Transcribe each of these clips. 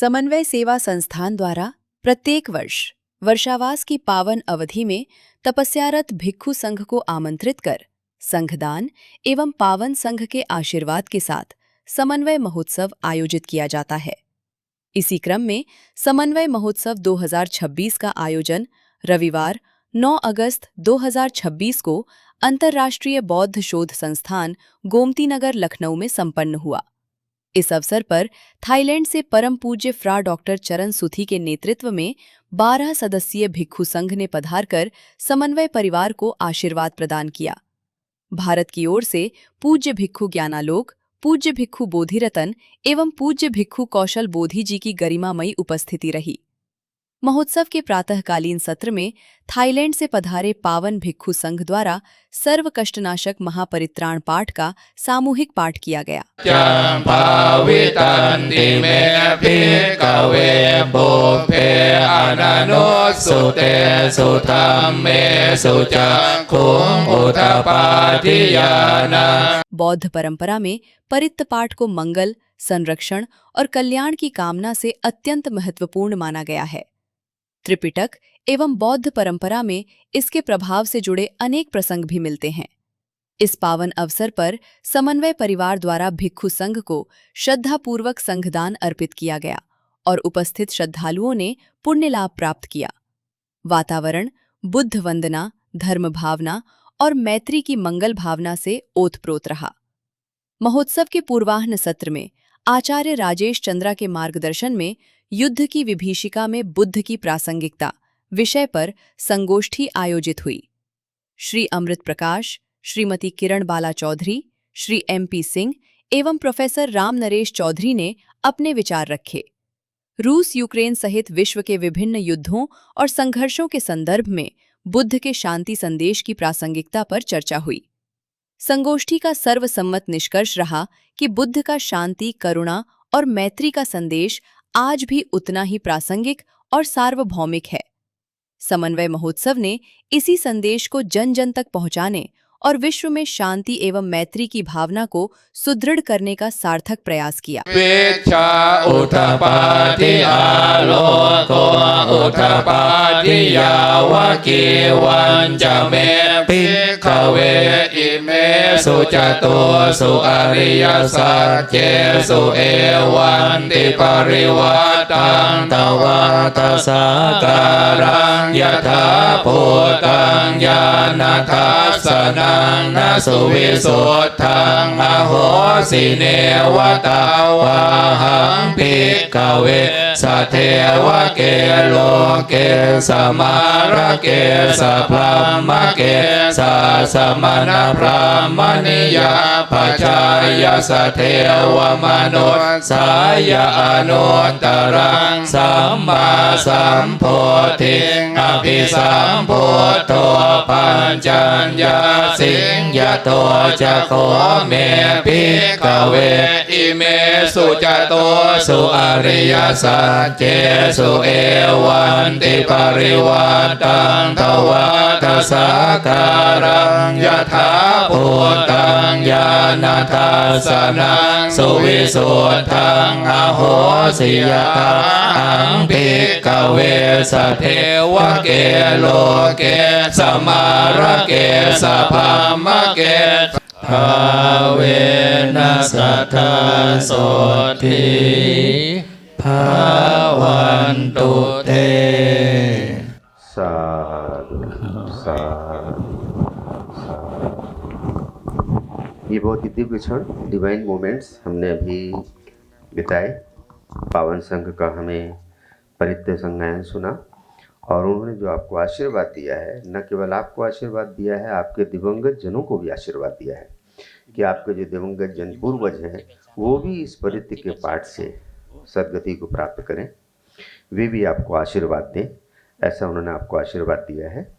समन्वय सेवा संस्थान द्वारा प्रत्येक वर्ष वर्षावास की पावन अवधि में तपस्यारत भिक्षु संघ को आमंत्रित कर संघदान एवं पावन संघ के आशीर्वाद के साथ समन्वय महोत्सव आयोजित किया जाता है। इसी क्रम में समन्वय महोत्सव 2026 का आयोजन रविवार 9 अगस्त 2026 को अंतर्राष्ट्रीय बौद्ध शोध संस्थान गोमती नगर लखनऊ में संपन्न हुआ। इस अवसर पर थाईलैंड से परम पूज्य फ्रा डॉक्टर चरण सुथी के नेतृत्व में 12 सदस्यीय भिक्षु संघ ने पधारकर समन्वय परिवार को आशीर्वाद प्रदान किया। भारत की ओर से पूज्य भिक्षु ज्ञानालोक, पूज्य भिक्षु बोधिरतन एवं पूज्य भिक्षु कौशल बोधि जी की गरिमामयी उपस्थिति रही। महोत्सव के प्रातःकालीन सत्र में थाईलैंड से पधारे पावन भिक्षु संघ द्वारा सर्व कष्टनाशक महापरित्राण पाठ का सामूहिक पाठ किया गया। बौद्ध परंपरा में परित्त पाठ को मंगल, संरक्षण और कल्याण की कामना से अत्यंत महत्वपूर्ण माना गया है। त्रिपिटक एवं बौद्ध परंपरा में इसके प्रभाव से जुड़े अनेक प्रसंग भी मिलते हैं। इस पावन अवसर पर समन्वय परिवार द्वारा भिक्षु संघ को श्रद्धापूर्वक संघदान अर्पित किया गया और उपस्थित श्रद्धालुओं ने पुण्य लाभ प्राप्त किया। वातावरण बुद्ध वंदना, धर्म भावना और मैत्री की मंगल भावना से ओतप्रोत रहा। महोत्सव के पूर्वाह्न सत्र में आचार्य राजेश चंद्रा के मार्गदर्शन में युद्ध की विभीषिका में बुद्ध की प्रासंगिकता विषय पर संगोष्ठी आयोजित हुई। श्री अमृत प्रकाश, श्रीमती किरण बाला चौधरी, श्री MP सिंह एवं प्रोफेसर राम नरेश चौधरी ने अपने विचार रखे। रूस यूक्रेन सहित विश्व के विभिन्न युद्धों और संघर्षों के संदर्भ में बुद्ध के शांति संदेश की प्रासंगिकता पर चर्चा हुई। संगोष्ठी का सर्वसम्मत निष्कर्ष रहा कि बुद्ध का शांति, करुणा और मैत्री का संदेश आज भी उतना ही प्रासंगिक और सार्वभौमिक है। समन्वय महोत्सव ने इसी संदेश को जन जन तक पहुंचाने और विश्व में शांति एवं मैत्री की भावना को सुदृढ़ करने का सार्थक प्रयास किया। सुविशोत्थं अहोसिने वतावहं भिक्खवे सथेवके लोके समारके सब्रह्मके समन ब्रह्मणिया पचाय सथेव मनुष्याय अनुत्तरं सम्मा सम्पोथिं अभिसम्पोतो पंचन्य सिंहतो चको मे भिक्खवे इमे सुचतोषु अरिय सत्येषु एवन्ति परिवर्तं तवत साकारं यथा भूतं ज्ञानदर्शनं सुविशुद्धं अहोसियं भिक्खवे सथेवके लोके समारके सभामके भावेन सथा सोति भवन्तु ते। साधु साधु साधु। ये बहुत ही दिव्य क्षण, डिवाइन मोमेंट्स हमने अभी बिताए। पावन संघ का हमें परित्य संज्ञान सुना और उन्होंने जो आपको आशीर्वाद दिया है, न केवल आपको आशीर्वाद दिया है, आपके दिवंगत जनों को भी आशीर्वाद दिया है कि आपके जो दिवंगत जन पूर्वज हैं वो भी इस परित्य के पाठ से सद्गति को प्राप्त करें, वे भी आपको आशीर्वाद दें, ऐसा उन्होंने आपको आशीर्वाद दिया है।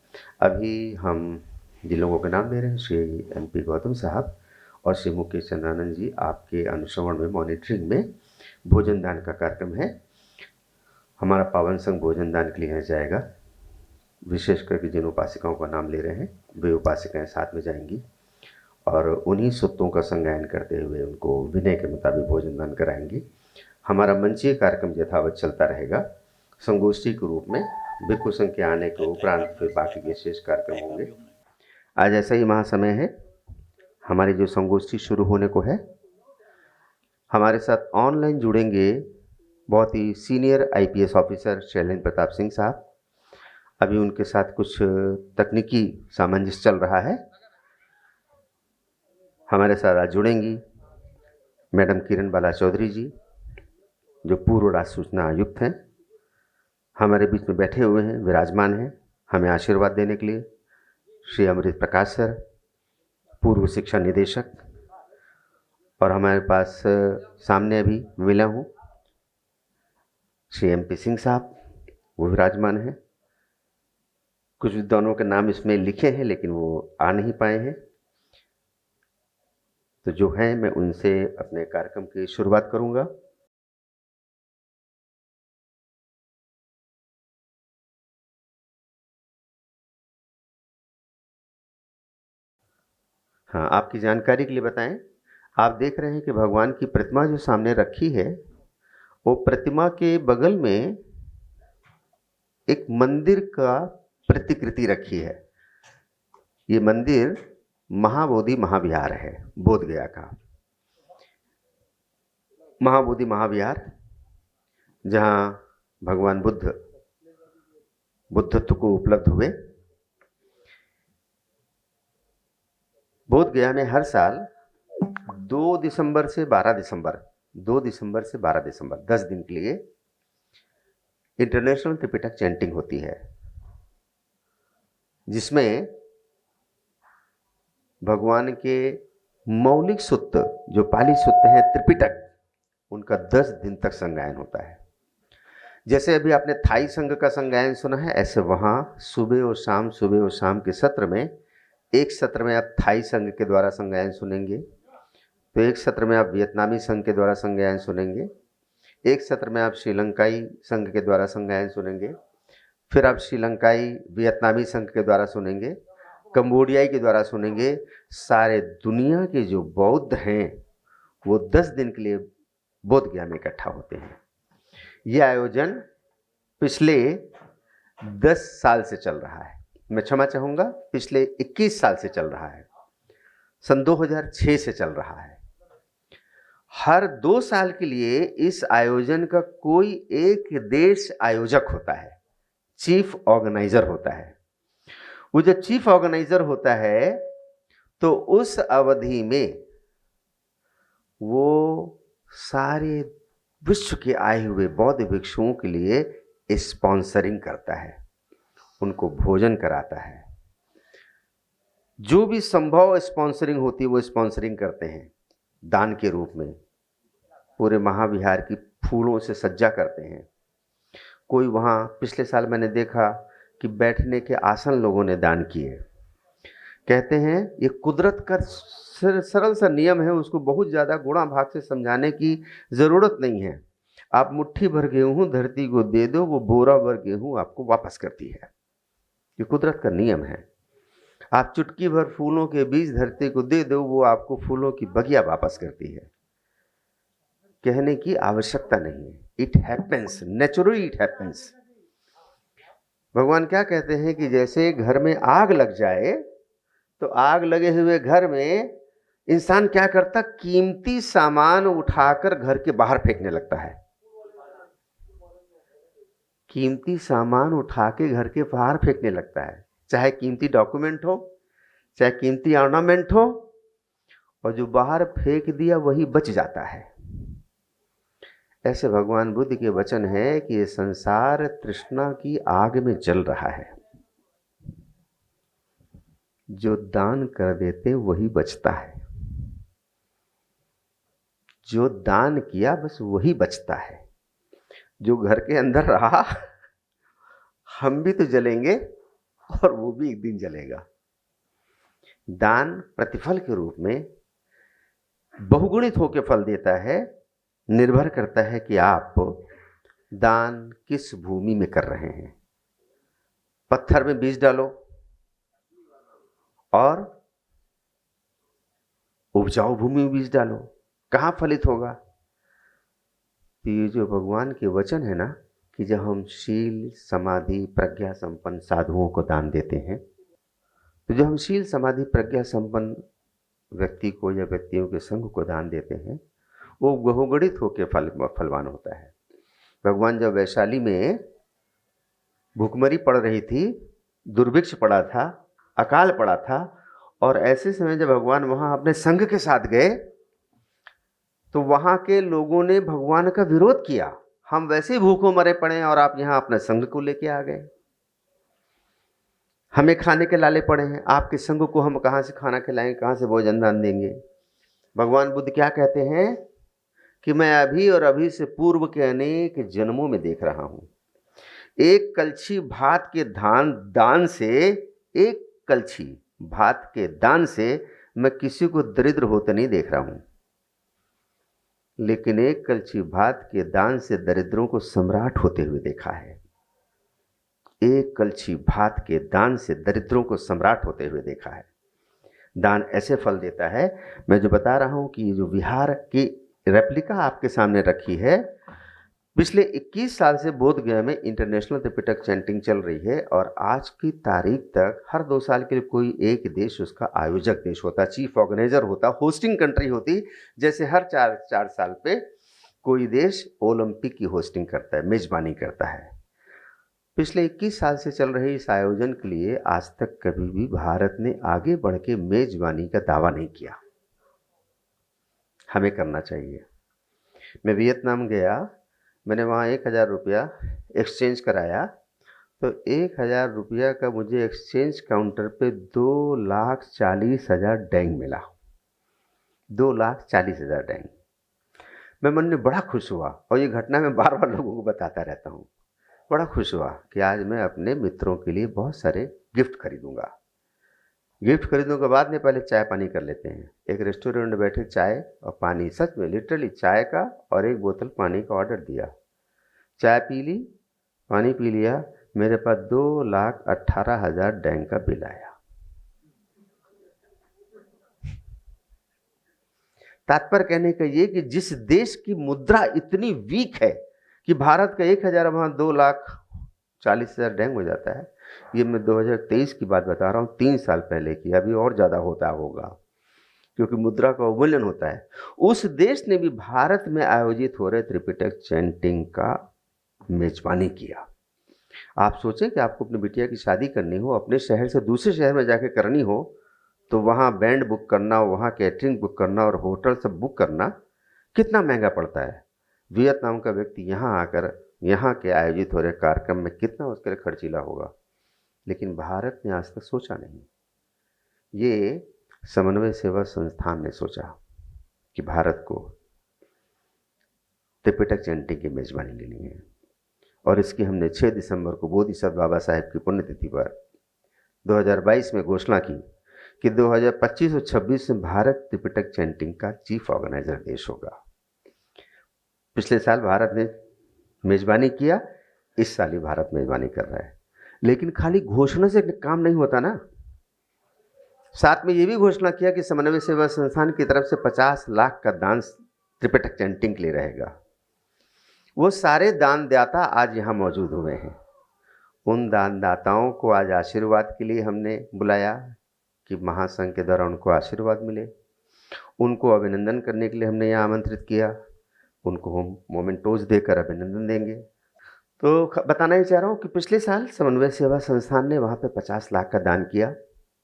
अभी हम जिन लोगों के नाम ले रहे हैं, श्री MP गौतम साहब और श्री मुकेश चंद्रानंद जी, आपके अनुश्रवण में, मॉनिटरिंग में भोजन दान का कार्यक्रम है। हमारा पावन संघ भोजन दान के लिए यहाँ जाएगा। विशेष करके जिन उपासिकाओं का नाम ले रहे हैं वे उपासिकाएं साथ में जाएंगी और उन्हीं सूत्रों का संज्ञान करते हुए उनको विनय के मुताबिक भोजन दान कराएंगी। हमारा मंचीय कार्यक्रम यथावत चलता रहेगा। संगोष्ठी के रूप में भिक्षु संघ के आने के उपरांत फिर बाकी के शेष कार्यक्रम होंगे। आज ऐसा ही महासमय है, हमारी जो संगोष्ठी शुरू होने को है। हमारे साथ ऑनलाइन जुड़ेंगे बहुत ही senior IPS officer Shailendra Pratap Singh साहब। अभी उनके साथ कुछ तकनीकी सामंजस्य चल रहा है। हमारे साथ आज जुड़ेंगी मैडम किरण बाला चौधरी जी, जो पूर्व राज्य सूचना आयुक्त हैं। हमारे बीच में बैठे हुए हैं, विराजमान हैं हमें आशीर्वाद देने के लिए। श्री अमृत प्रकाश सर, पूर्व शिक्षा निदेशक, और हमारे पास सामने अभी मिला हूँ श्री एमपी सिंह साहब, वो विराजमान हैं। कुछ विद्वानों के नाम इसमें लिखे हैं लेकिन वो आ नहीं पाए हैं, तो जो हैं मैं उनसे अपने कार्यक्रम की शुरुआत करूँगा। हाँ, आपकी जानकारी के लिए बताएं, आप देख रहे हैं कि भगवान की प्रतिमा जो सामने रखी है, वो प्रतिमा के बगल में एक मंदिर का प्रतिकृति रखी है। ये मंदिर महाबोधि महाविहार है, बोध गया का महाबोधि महाविहार, जहाँ भगवान बुद्धत्व को उपलब्ध हुए। बोध गया में हर साल 2 दिसंबर से 12 दिसंबर 10 दिन के लिए इंटरनेशनल त्रिपिटक चैंटिंग होती है, जिसमें भगवान के मौलिक सूत्र जो पाली सूत्र हैं त्रिपिटक, उनका 10 दिन तक संगायन होता है। जैसे अभी आपने थाई संघ का संगायन सुना है, ऐसे वहाँ सुबह और शाम के सत्र में, एक सत्र में आप थाई संघ के द्वारा संगायन सुनेंगे, तो एक सत्र में आप वियतनामी संघ के द्वारा संगायन सुनेंगे, एक सत्र में आप श्रीलंकाई संघ के द्वारा संगायन सुनेंगे, फिर आप श्रीलंकाई वियतनामी संघ के द्वारा सुनेंगे, कंबोडियाई के द्वारा सुनेंगे। सारे दुनिया के जो बौद्ध हैं वो 10 दिन के लिए बोध गया में इकट्ठा होते हैं। यह आयोजन पिछले 10 साल से चल रहा है, मैं क्षमा चाहूँगा, पिछले 21 साल से चल रहा है, सन 2006 से चल रहा है। हर 2 साल के लिए इस आयोजन का कोई एक देश आयोजक होता है, चीफ ऑर्गेनाइजर होता है। वो जब चीफ ऑर्गेनाइजर होता है तो उस अवधि में वो सारे विश्व के आए हुए बौद्ध भिक्षुओं के लिए स्पॉन्सरिंग करता है, उनको भोजन कराता है। जो भी संभव स्पॉन्सरिंग होती है वो स्पॉन्सरिंग करते हैं। दान के रूप में पूरे महाविहार की फूलों से सज्जा करते हैं। कोई वहाँ, पिछले साल मैंने देखा कि बैठने के आसन लोगों ने दान किए। कहते हैं ये कुदरत का सरल सा नियम है, उसको बहुत ज़्यादा गुणा भाग से समझाने की ज़रूरत नहीं है। आप मुट्ठी भर गेहूँ धरती को दे दो, वो बोरा भर गेहूँ आपको वापस करती है। ये कुदरत का नियम है। आप चुटकी भर फूलों के बीज धरती को दे दो, वो आपको फूलों की बगिया वापस करती है। कहने की आवश्यकता नहीं है, it happens, naturally it happens. भगवान क्या कहते हैं कि जैसे घर में आग लग जाए तो आग लगे हुए घर में इंसान क्या करता, कीमती सामान उठाकर घर के बाहर फेंकने लगता है। कीमती सामान उठा के घर के बाहर फेंकने लगता है, चाहे कीमती डॉक्यूमेंट हो, चाहे कीमती ऑर्नामेंट हो, और जो बाहर फेंक दिया वही बच जाता है। ऐसे भगवान बुद्ध के वचन है कि ये संसार तृष्णा की आग में जल रहा है, जो दान कर देते वही बचता है। जो दान किया बस वही बचता है। जो घर के अंदर रहा, हम भी तो जलेंगे और वो भी एक दिन जलेगा। दान प्रतिफल के रूप में बहुगुणित होकर फल देता है। निर्भर करता है कि आप दान किस भूमि में कर रहे हैं। पत्थर में बीज डालो और उपजाऊ भूमि में बीज डालो, कहाँ फलित होगा? तो ये जो भगवान के वचन है ना कि जब हम शील समाधि प्रज्ञा संपन्न साधुओं को दान देते हैं, तो जो हम शील समाधि प्रज्ञा संपन्न व्यक्ति को या व्यक्तियों के संघ को दान देते हैं, वो बहुगणित होकर फलवान होता है। भगवान जब वैशाली में भूखमरी पड़ रही थी, दुर्भिक्ष पड़ा था, अकाल पड़ा था, और ऐसे समय जब भगवान वहाँ अपने संघ के साथ गए तो वहाँ के लोगों ने भगवान का विरोध किया। हम वैसे ही भूखों मरे पड़े हैं और आप यहाँ अपने संघ को लेके आ गए, हमें खाने के लाले पड़े हैं, आपके संघ को हम कहाँ से खाना खिलाएंगे, कहाँ से भोजन दान देंगे। भगवान बुद्ध क्या कहते हैं कि मैं अभी और अभी से पूर्व के अनेक जन्मों में देख रहा हूँ, एक कलछी भात के दान से, एक कलछी भात के दान से मैं किसी को दरिद्र होते नहीं देख रहा हूँ, लेकिन एक कलछी भात के दान से दरिद्रों को सम्राट होते हुए देखा है। एक कलछी भात के दान से दरिद्रों को सम्राट होते हुए देखा है। दान ऐसे फल देता है। मैं जो बता रहा हूँ कि ये जो विहार की रेप्लिका आपके सामने रखी है, पिछले 21 साल से बोध गया में इंटरनेशनल त्रिपिटक चैंटिंग चल रही है, और आज की तारीख तक हर 2 साल के लिए कोई एक देश उसका आयोजक देश होता, चीफ ऑर्गेनाइजर होता, होस्टिंग कंट्री होती। जैसे हर 4 साल पे कोई देश ओलंपिक की होस्टिंग करता है, मेजबानी करता है। पिछले 21 साल से चल रहे इस आयोजन के लिए आज तक कभी भी भारत ने आगे बढ़ के मेजबानी का दावा नहीं किया। हमें करना चाहिए। मैं वियतनाम गया, मैंने वहाँ 1000 रुपया एक्सचेंज कराया, तो 1000 रुपया का मुझे एक्सचेंज काउंटर पे 2,40,000 डैंग मिला। 2,40,000 डैंग। मैं मन में बड़ा खुश हुआ, और ये घटना मैं बार बार लोगों को बताता रहता हूँ। बड़ा खुश हुआ कि आज मैं अपने मित्रों के लिए बहुत सारे गिफ्ट खरीदूंगा। गिफ्ट खरीदने के बाद में पहले चाय पानी कर लेते हैं। एक रेस्टोरेंट में बैठे चाय और पानी, सच में लिटरली चाय का और एक बोतल पानी का ऑर्डर दिया। चाय पी ली, पानी पी लिया, मेरे पास 2,18,000 डैंग का बिल आया। तात्पर्य कहने का ये कि जिस देश की मुद्रा इतनी वीक है कि भारत का 1000 वहाँ 2,40,000 डैंग हो जाता है। ये मैं 2023 की बात बता रहा हूँ, 3 साल पहले की। अभी और ज़्यादा होता होगा क्योंकि मुद्रा का अवमूल्यन होता है। उस देश ने भी भारत में आयोजित हो रहे त्रिपिटक चैंटिंग का मेजबानी किया। आप सोचें कि आपको अपनी बिटिया की शादी करनी हो, अपने शहर से दूसरे शहर में जाके करनी हो, तो वहाँ बैंड बुक करना, वहाँ कैटरिंग बुक करना और होटल सब बुक करना कितना महंगा पड़ता है। वियतनाम का व्यक्ति यहाँ आकर यहाँ के आयोजित हो रहे कार्यक्रम में कितना उसके लिए खर्चीला होगा, लेकिन भारत ने आज तक सोचा नहीं। ये समन्वय सेवा संस्थान ने सोचा कि भारत को त्रिपिटक चैंटिंग की मेजबानी लेनी है, और इसकी हमने 6 दिसंबर को बोधिसत्व बाबा साहेब की पुण्यतिथि पर 2022 में घोषणा की कि 2025 और 26 में भारत त्रिपिटक चैंटिंग का चीफ ऑर्गेनाइजर देश होगा। पिछले साल भारत ने मेजबानी किया, इस साल ही भारत मेजबानी कर रहा है। लेकिन खाली घोषणा से काम नहीं होता ना, साथ में ये भी घोषणा किया कि समन्वय सेवा संस्थान की तरफ से 50 लाख का दान त्रिपिटक चैंटिंग के लिए रहेगा। वो सारे दानदाता आज यहाँ मौजूद हुए हैं। उन दानदाताओं को आज आशीर्वाद के लिए हमने बुलाया कि महासंघ के द्वारा उनको आशीर्वाद मिले। उनको अभिनंदन करने के लिए हमने यहाँ आमंत्रित किया। उनको हम मोमेंटोज देकर अभिनंदन देंगे। तो बताना ही चाह रहा हूँ कि पिछले साल समन्वय सेवा संस्थान ने वहाँ पे 50 लाख का दान किया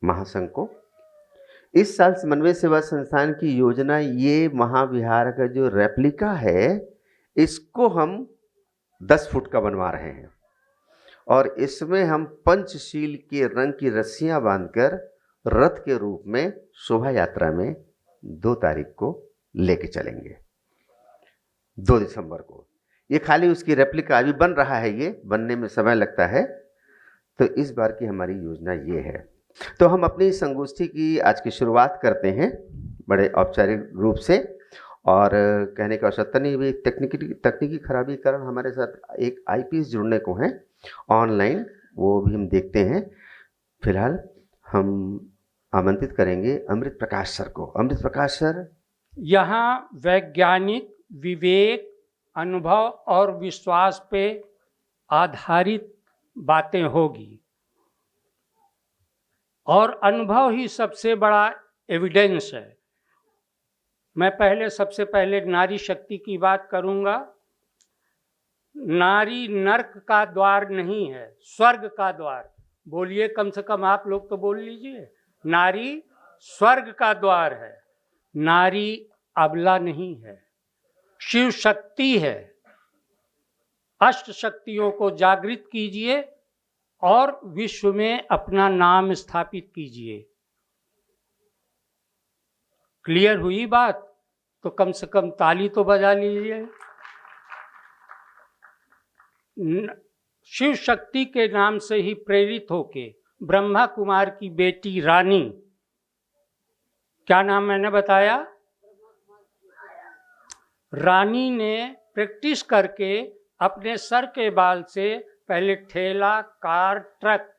महासंघ को। इस साल समन्वय सेवा संस्थान की योजना, ये महाविहार का जो रेप्लिका है, इसको हम 10 फुट का बनवा रहे हैं, और इसमें हम पंचशील के रंग की रस्सियाँ बांधकर रथ के रूप में शोभा यात्रा में 2 तारीख को लेके चलेंगे, 2 दिसंबर को। ये खाली उसकी रेप्लिका अभी बन रहा है, ये बनने में समय लगता है। तो इस बार की हमारी योजना ये है। तो हम अपनी संगोष्ठी की आज की शुरुआत करते हैं बड़े औपचारिक रूप से, और कहने का आवश्यकता नहीं, भी तकनीकी खराबी के कारण हमारे साथ एक आईपीएस जुड़ने को हैं ऑनलाइन, वो भी हम देखते हैं। फिलहाल हम आमंत्रित करेंगे अमृत प्रकाश सर को। अमृत प्रकाश सर, यहाँ वैज्ञानिक विवेक, अनुभव और विश्वास पे आधारित बातें होगी, और अनुभव ही सबसे बड़ा एविडेंस है। मैं सबसे पहले नारी शक्ति की बात करूंगा। नारी नर्क का द्वार नहीं है, स्वर्ग का द्वार। बोलिए, कम से कम आप लोग तो बोल लीजिए। नारी स्वर्ग का द्वार है। नारी अबला नहीं है, शिव शक्ति है। अष्ट शक्तियों को जागृत कीजिए और विश्व में अपना नाम स्थापित कीजिए। क्लियर हुई बात? तो कम से कम ताली तो बजा लीजिए। शिव शक्ति के नाम से ही प्रेरित होके ब्रह्मा कुमार की बेटी रानी, क्या नाम मैंने बताया? रानी ने प्रैक्टिस करके अपने सर के बाल से पहले ठेला, कार, ट्रक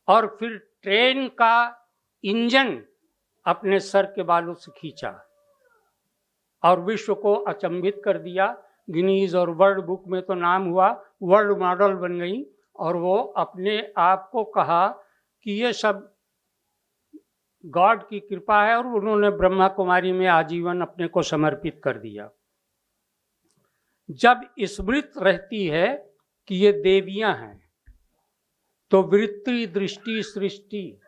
और फिर ट्रेन का इंजन अपने सर के बालों से खींचा और विश्व को अचंभित कर दिया। गिनीज और वर्ल्ड बुक में तो नाम हुआ, वर्ल्ड मॉडल बन गई। और वो अपने आप को कहा कि ये सब गॉड की कृपा है, और उन्होंने ब्रह्मा कुमारी में आजीवन अपने को समर्पित कर दिया। जब स्मृत रहती है कि ये देवियां हैं, तो वृत्ति, दृष्टि, सृष्टि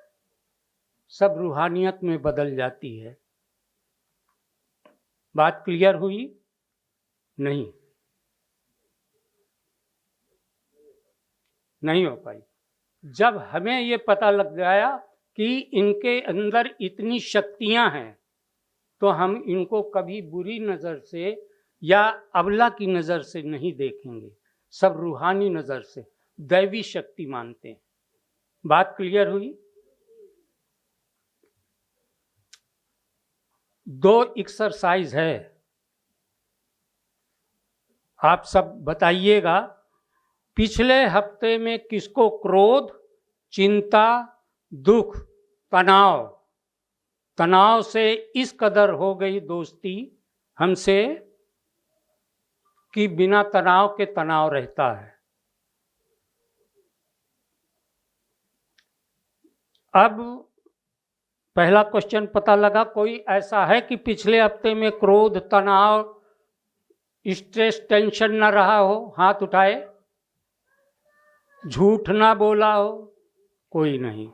सब रूहानियत में बदल जाती है। बात क्लियर हुई? नहीं हो पाई। जब हमें ये पता लग गया कि इनके अंदर इतनी शक्तियां हैं, तो हम इनको कभी बुरी नज़र से या अबला की नज़र से नहीं देखेंगे, सब रूहानी नज़र से, दैवी शक्ति मानते हैं। बात क्लियर हुई? 2 एक्सरसाइज है, आप सब बताइएगा। पिछले हफ्ते में किसको क्रोध, चिंता, दुख, तनाव से इस कदर हो गई दोस्ती हमसे कि बिना तनाव के तनाव रहता है। अब पहला क्वेश्चन पता लगा, कोई ऐसा है कि पिछले हफ्ते में क्रोध, तनाव, स्ट्रेस, टेंशन ना रहा हो? हाथ उठाए। झूठ ना बोला हो? कोई नहीं।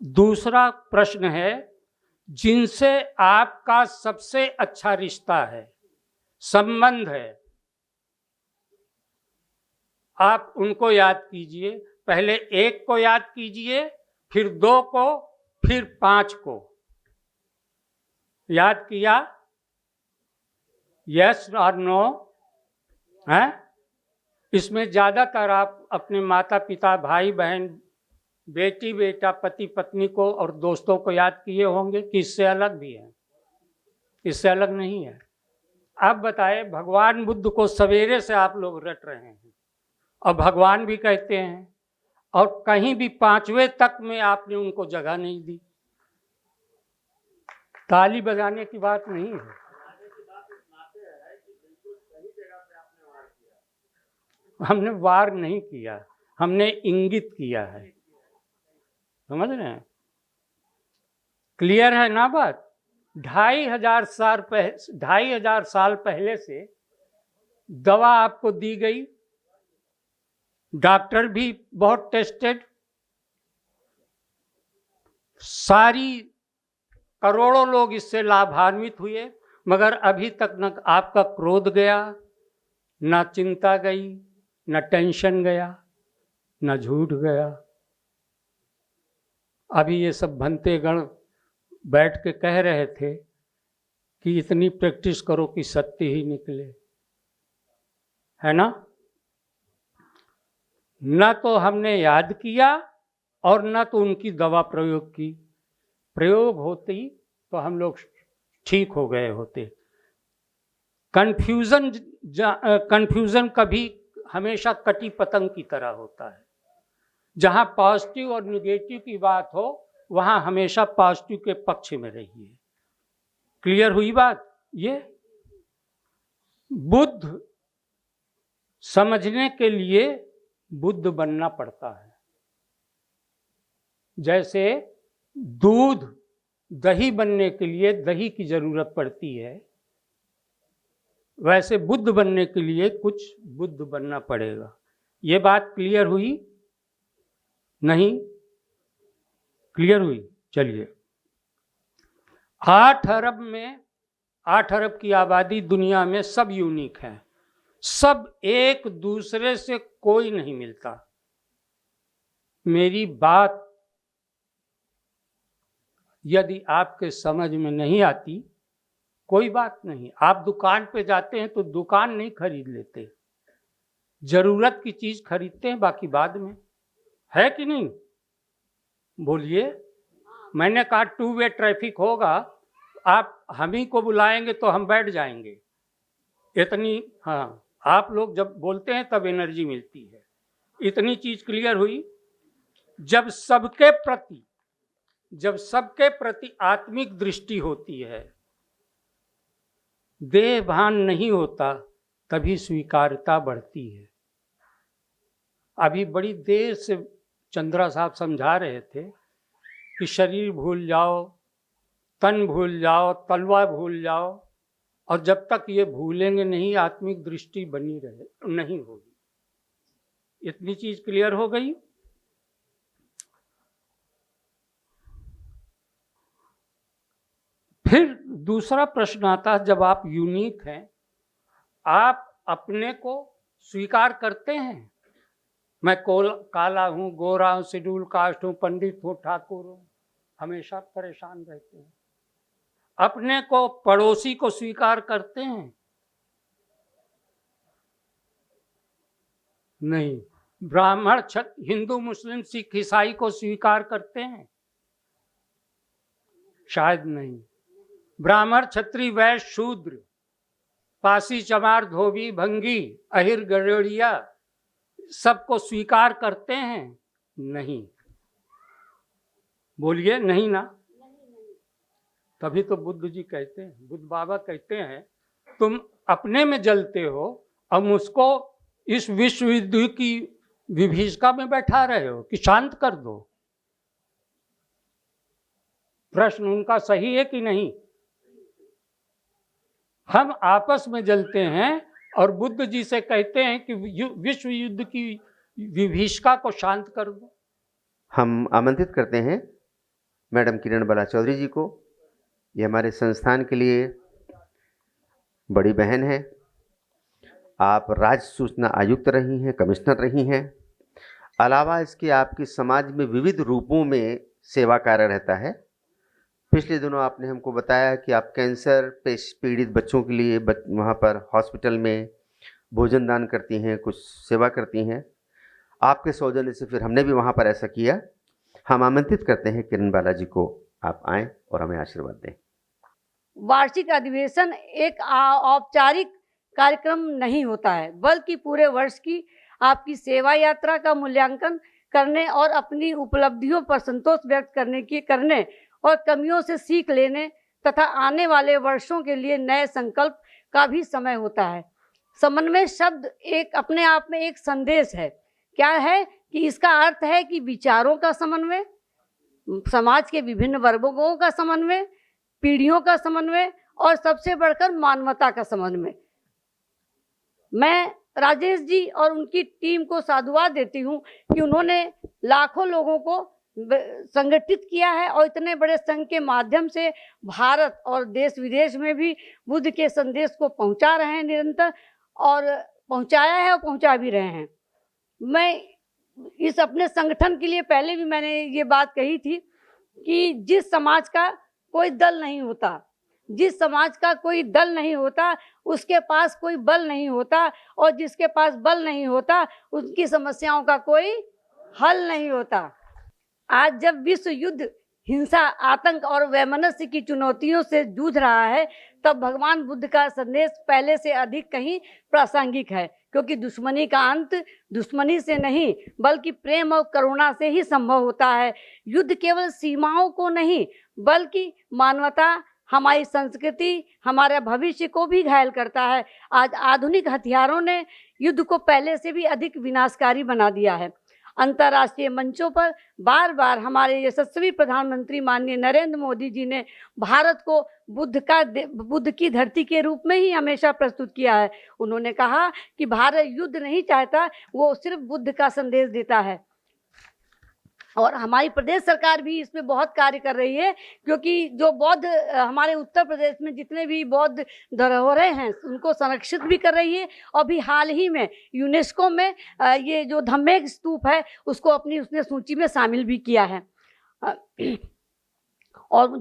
दूसरा प्रश्न है, जिनसे आपका सबसे अच्छा रिश्ता है, संबंध है, आप उनको याद कीजिए। पहले 1 को याद कीजिए, फिर 2 को, फिर 5 को। याद किया? यस और नो? हैं? इसमें ज़्यादातर आप अपने माता पिता, भाई बहन, बेटी बेटा, पति पत्नी को और दोस्तों को याद किए होंगे कि इससे अलग भी है? इससे अलग नहीं है। अब बताए, भगवान बुद्ध को सवेरे से आप लोग रट रहे हैं और भगवान भी कहते हैं, और कहीं भी 5वें तक में आपने उनको जगह नहीं दी। ताली बजाने की बात नहीं है। हमने वार नहीं किया, हमने इंगित किया है। समझ रहे हैं? क्लियर है ना बात? 2500 साल पहले से दवा आपको दी गई, डॉक्टर भी बहुत टेस्टेड, सारी करोड़ों लोग इससे लाभान्वित हुए, मगर अभी तक न आपका क्रोध गया, न चिंता गई, न टेंशन गया, न झूठ गया। अभी ये सब भंते गण बैठ के कह रहे थे कि इतनी प्रैक्टिस करो कि सत्य ही निकले, है ना? न तो हमने याद किया और न तो उनकी दवा प्रयोग की। प्रयोग होती तो हम लोग ठीक हो गए होते। कन्फ्यूजन कभी हमेशा कटी पतंग की तरह होता है। जहाँ पॉजिटिव और निगेटिव की बात हो, वहाँ हमेशा पॉजिटिव के पक्ष में रहिए। क्लियर हुई बात? ये बुद्ध समझने के लिए बुद्ध बनना पड़ता है। जैसे दूध दही बनने के लिए दही की जरूरत पड़ती है, वैसे बुद्ध बनने के लिए कुछ बुद्ध बनना पड़ेगा। ये बात क्लियर हुई? नहीं क्लियर हुई? चलिए, 8 अरब में 8 अरब की आबादी दुनिया में सब यूनिक है, सब एक दूसरे से कोई नहीं मिलता। मेरी बात यदि आपके समझ में नहीं आती, कोई बात नहीं, आप दुकान पे जाते हैं तो दुकान नहीं खरीद लेते, जरूरत की चीज खरीदते हैं, बाकी बाद में, है कि नहीं? बोलिए। मैंने कहा 2 वे ट्रैफिक होगा, आप हम ही को बुलाएंगे तो हम बैठ जाएंगे, इतनी, हाँ, आप लोग जब बोलते हैं तब एनर्जी मिलती है। इतनी चीज क्लियर हुई। जब सबके प्रति आत्मिक दृष्टि होती है, देह भान नहीं होता, तभी स्वीकार्यता बढ़ती है। अभी बड़ी देर से चंद्रा साहब समझा रहे थे कि शरीर भूल जाओ, तन भूल जाओ, तलवा भूल जाओ, और जब तक ये भूलेंगे नहीं आत्मिक दृष्टि बनी रहे नहीं होगी। इतनी चीज क्लियर हो गई। फिर दूसरा प्रश्न आता है, जब आप यूनिक हैं, आप अपने को स्वीकार करते हैं? मैं काला हूँ, गोरा हूँ, शेड्यूल कास्ट हूँ, पंडित हूँ, ठाकुर हूँ, हमेशा परेशान रहते हैं। अपने को, पड़ोसी को स्वीकार करते हैं? नहीं। ब्राह्मण, हिंदू, मुस्लिम, सिख, ईसाई को स्वीकार करते हैं? शायद नहीं। ब्राह्मण, क्षत्रिय, वैश्य, शूद्र, पासी, चमार, धोबी, भंगी, अहिर, गरेड़िया, सबको स्वीकार करते हैं? नहीं। बोलिए, नहीं ना। तभी तो बुद्ध जी कहते हैं, बुद्ध बाबा कहते हैं, तुम अपने में जलते हो और मुझको इस विश्व युद्ध की विभीषिका में बैठा रहे हो कि शांत कर दो। प्रश्न उनका सही है कि नहीं? हम आपस में जलते हैं और बुद्ध जी से कहते हैं कि विश्व युद्ध की विभीषिका को शांत कर दो। हम आमंत्रित करते हैं मैडम किरण बाला चौधरी जी को। ये हमारे संस्थान के लिए बड़ी बहन है। आप राज्य सूचना आयुक्त रही हैं, कमिश्नर रही हैं। अलावा इसके आपके समाज में विविध रूपों में सेवा कार्य रहता है। पिछले दिनों आपने हमको बताया कि आप कैंसर पीड़ित बच्चों के लिए वहाँ पर हॉस्पिटल में भोजन दान करती हैं, कुछ सेवा करती हैं। आपके सौजन्य से फिर हमने भी वहाँ पर ऐसा किया। हम आमंत्रित करते हैं किरण बाला जी को, आप आएँ और हमें आशीर्वाद दें। वार्षिक अधिवेशन एक औपचारिक कार्यक्रम नहीं होता है, बल्कि पूरे वर्ष की आपकी सेवा यात्रा का मूल्यांकन करने और अपनी उपलब्धियों पर संतोष व्यक्त करने और कमियों से सीख लेने तथा आने वाले वर्षों के लिए नए संकल्प का भी समय होता है। समन्वय शब्द एक अपने आप में एक संदेश है। क्या है कि इसका अर्थ है कि विचारों का समन्वय, समाज के विभिन्न वर्गों का समन्वय, पीढ़ियों का समन्वय और सबसे बढ़कर मानवता का समन्वय। मैं राजेश जी और उनकी टीम को साधुवाद देती हूँ कि उन्होंने लाखों लोगों को संगठित किया है और इतने बड़े संघ के माध्यम से भारत और देश विदेश में भी बुद्ध के संदेश को पहुंचा रहे हैं निरंतर, और पहुंचाया है और पहुंचा भी रहे हैं। मैं इस अपने संगठन के लिए पहले भी मैंने ये बात कही थी कि जिस समाज का कोई दल नहीं होता, जिस समाज का कोई दल नहीं होता, उसके पास कोई बल नहीं होता, और जिसके पास बल नहीं होता उनकी समस्याओं का कोई हल नहीं होता। आज जब विश्व युद्ध हिंसा, आतंक और वैमनस्य की चुनौतियों से जूझ रहा है, तब भगवान बुद्ध का संदेश पहले से अधिक कहीं प्रासंगिक है, क्योंकि दुश्मनी का अंत दुश्मनी से नहीं बल्कि प्रेम और करुणा से ही संभव होता है। युद्ध केवल सीमाओं को नहीं बल्कि मानवता, हमारी संस्कृति, हमारे भविष्य को भी घायल करता है। आज आधुनिक हथियारों ने युद्ध को पहले से भी अधिक विनाशकारी बना दिया है। अंतर्राष्ट्रीय मंचों पर बार बार हमारे यशस्वी प्रधानमंत्री माननीय नरेंद्र मोदी जी ने भारत को बुद्ध की धरती के रूप में ही हमेशा प्रस्तुत किया है। उन्होंने कहा कि भारत युद्ध नहीं चाहता, वो सिर्फ बुद्ध का संदेश देता है। और हमारी प्रदेश सरकार भी इसमें बहुत कार्य कर रही है, क्योंकि जो बौद्ध हमारे उत्तर प्रदेश में जितने भी बौद्ध धरोहरें हैं उनको संरक्षित भी कर रही है। और भी हाल ही में यूनेस्को में ये जो धम्मेक स्तूप है उसको अपनी उसने सूची में शामिल भी किया है। और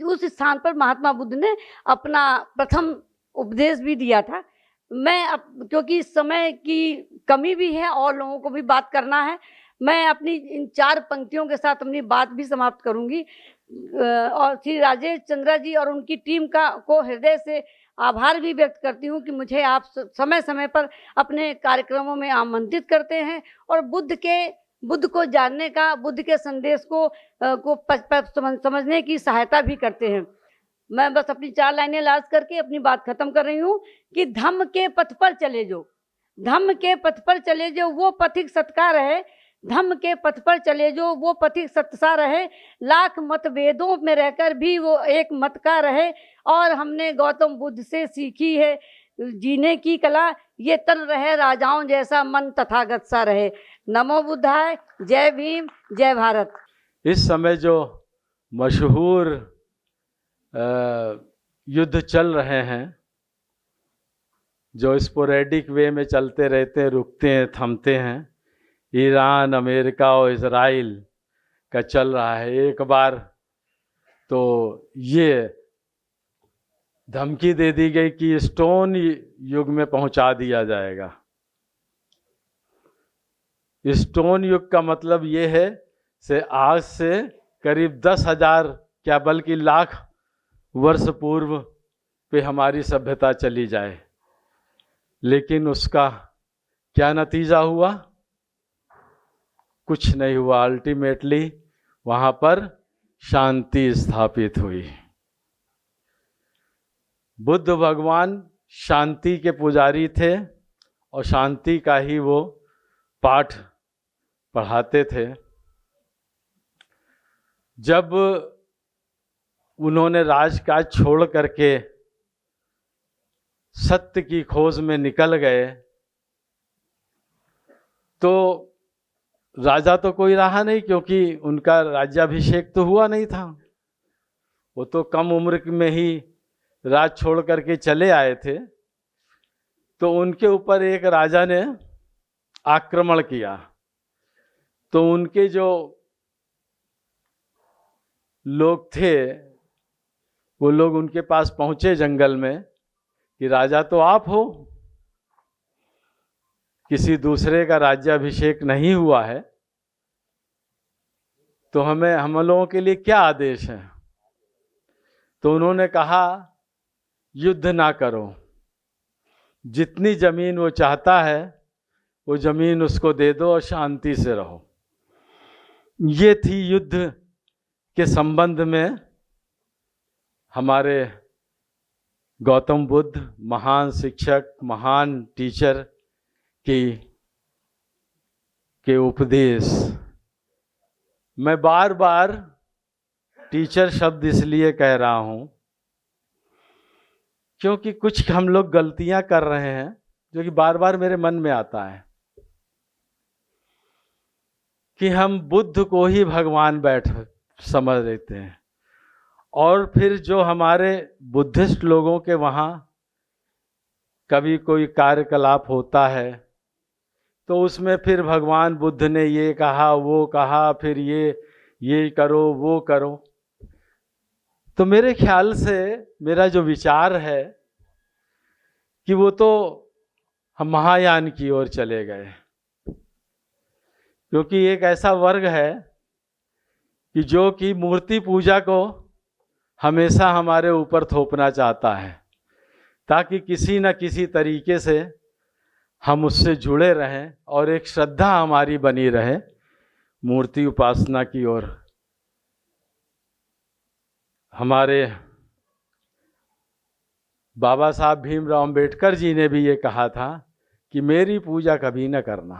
उस स्थान पर महात्मा बुद्ध ने अपना प्रथम उपदेश भी दिया था। क्योंकि समय की कमी भी है और लोगों को भी बात करना है, मैं अपनी इन 4 पंक्तियों के साथ अपनी बात भी समाप्त करूंगी। और श्री राजेश चंद्रा जी और उनकी टीम को हृदय से आभार भी व्यक्त करती हूं कि मुझे आप समय समय पर अपने कार्यक्रमों में आमंत्रित करते हैं और बुद्ध को जानने का, बुद्ध के संदेश को समझने की सहायता भी करते हैं। मैं बस अपनी 4 लाइनें लास्ट करके अपनी बात खत्म कर रही हूँ कि धम्म के पथ पर चले जो, धम्म के पथ पर चले जो वो पथिक सत्का रहे, धम्म के पथ पर चले जो वो पथिक सत्सा रहे, लाख मतभेदों में रहकर भी वो एक मत का रहे। और हमने गौतम बुद्ध से सीखी है जीने की कला, ये तन रहे राजाओं जैसा, मन तथागत सा रहे। नमो बुद्धाय, जय भीम, जय भारत। इस समय जो मशहूर युद्ध चल रहे हैं, जो स्पोरेडिक वे में चलते रहते हैं, रुकते हैं, थमते हैं, ईरान, अमेरिका और इज़राइल का चल रहा है। एक बार तो ये धमकी दे दी गई कि स्टोन युग में पहुंचा दिया जाएगा। स्टोन युग का मतलब ये है से आज से करीब 10,000 क्या बल्कि लाख वर्ष पूर्व पे हमारी सभ्यता चली जाए। लेकिन उसका क्या नतीजा हुआ? कुछ नहीं हुआ। अल्टीमेटली वहाँ पर शांति स्थापित हुई। बुद्ध भगवान शांति के पुजारी थे और शांति का ही वो पाठ पढ़ाते थे। जब उन्होंने राजकाज छोड़ करके सत्य की खोज में निकल गए तो राजा तो कोई रहा नहीं, क्योंकि उनका राज्याभिषेक तो हुआ नहीं था। वो तो कम उम्र में ही राज छोड़ करके चले आए थे। तो उनके ऊपर एक राजा ने आक्रमण किया। तो उनके जो लोग थे वो लोग उनके पास पहुंचे जंगल में कि राजा तो आप हो, किसी दूसरे का राज्याभिषेक नहीं हुआ है, तो हम लोगों के लिए क्या आदेश है? तो उन्होंने कहा युद्ध ना करो, जितनी जमीन वो चाहता है वो जमीन उसको दे दो और शांति से रहो। ये थी युद्ध के संबंध में हमारे गौतम बुद्ध, महान शिक्षक, महान टीचर के उपदेश। मैं बार बार टीचर शब्द इसलिए कह रहा हूँ क्योंकि कुछ हम लोग गलतियां कर रहे हैं जो कि बार बार मेरे मन में आता है कि हम बुद्ध को ही भगवान समझ लेते हैं। और फिर जो हमारे बुद्धिस्ट लोगों के वहाँ कभी कोई कार्यकलाप होता है तो उसमें फिर भगवान बुद्ध ने ये कहा, वो कहा, फिर ये करो, वो करो। तो मेरे ख्याल से मेरा जो विचार है कि वो तो हम महायान की ओर चले गए, क्योंकि एक ऐसा वर्ग है कि जो कि मूर्ति पूजा को हमेशा हमारे ऊपर थोपना चाहता है ताकि किसी न किसी तरीके से हम उससे जुड़े रहें और एक श्रद्धा हमारी बनी रहे मूर्ति उपासना की ओर। हमारे बाबा साहब भीमराव अम्बेडकर जी ने भी ये कहा था कि मेरी पूजा कभी न करना।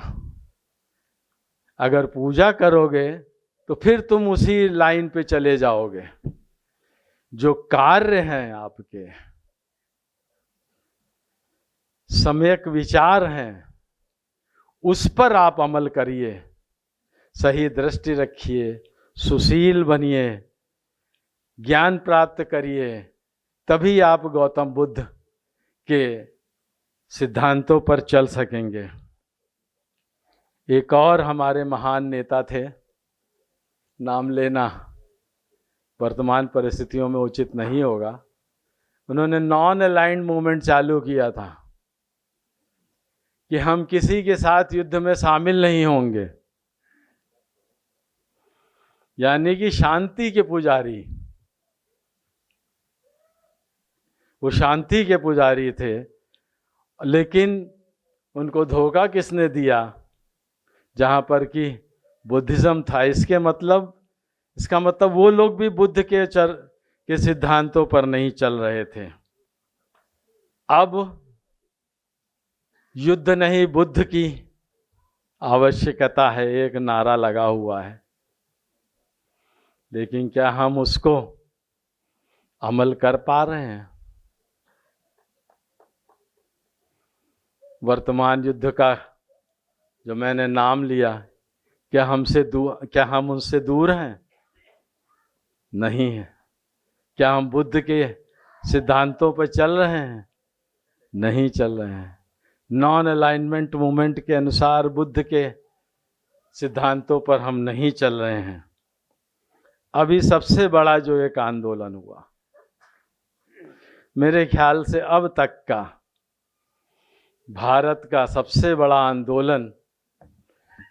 अगर पूजा करोगे तो फिर तुम उसी लाइन पे चले जाओगे। जो कार्य हैं आपके, सम्यक विचार हैं, उस पर आप अमल करिए, सही दृष्टि रखिए, सुशील बनिए, ज्ञान प्राप्त करिए, तभी आप गौतम बुद्ध के सिद्धांतों पर चल सकेंगे। एक और हमारे महान नेता थे, नाम लेना वर्तमान परिस्थितियों में उचित नहीं होगा। उन्होंने नॉन अलाइंड मूवमेंट चालू किया था कि हम किसी के साथ युद्ध में शामिल नहीं होंगे, यानी कि शांति के पुजारी। वो शांति के पुजारी थे, लेकिन उनको धोखा किसने दिया? जहाँ पर कि बुद्धिज्म था। इसका मतलब वो लोग भी बुद्ध के सिद्धांतों पर नहीं चल रहे थे। अब युद्ध नहीं, बुद्ध की आवश्यकता है, एक नारा लगा हुआ है। लेकिन क्या हम उसको अमल कर पा रहे हैं? वर्तमान युद्ध का जो मैंने नाम लिया, क्या हम उनसे दूर हैं? नहीं है। क्या हम बुद्ध के सिद्धांतों पर चल रहे हैं? नहीं चल रहे हैं। नॉन अलाइनमेंट मूवमेंट के अनुसार बुद्ध के सिद्धांतों पर हम नहीं चल रहे हैं। अभी सबसे बड़ा जो एक आंदोलन हुआ, मेरे ख्याल से अब तक का भारत का सबसे बड़ा आंदोलन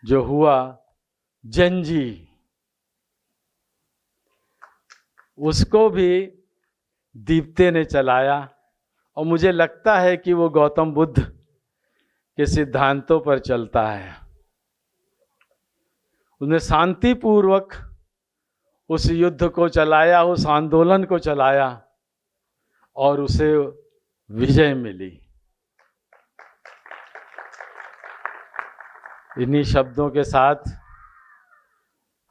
जो हुआ, जंजी, उसको भी दीप्ते ने चलाया। और मुझे लगता है कि वो गौतम बुद्ध के सिद्धांतों पर चलता है। उसने शांतिपूर्वक उस युद्ध को चलाया, उस आंदोलन को चलाया, और उसे विजय मिली। इन्हीं शब्दों के साथ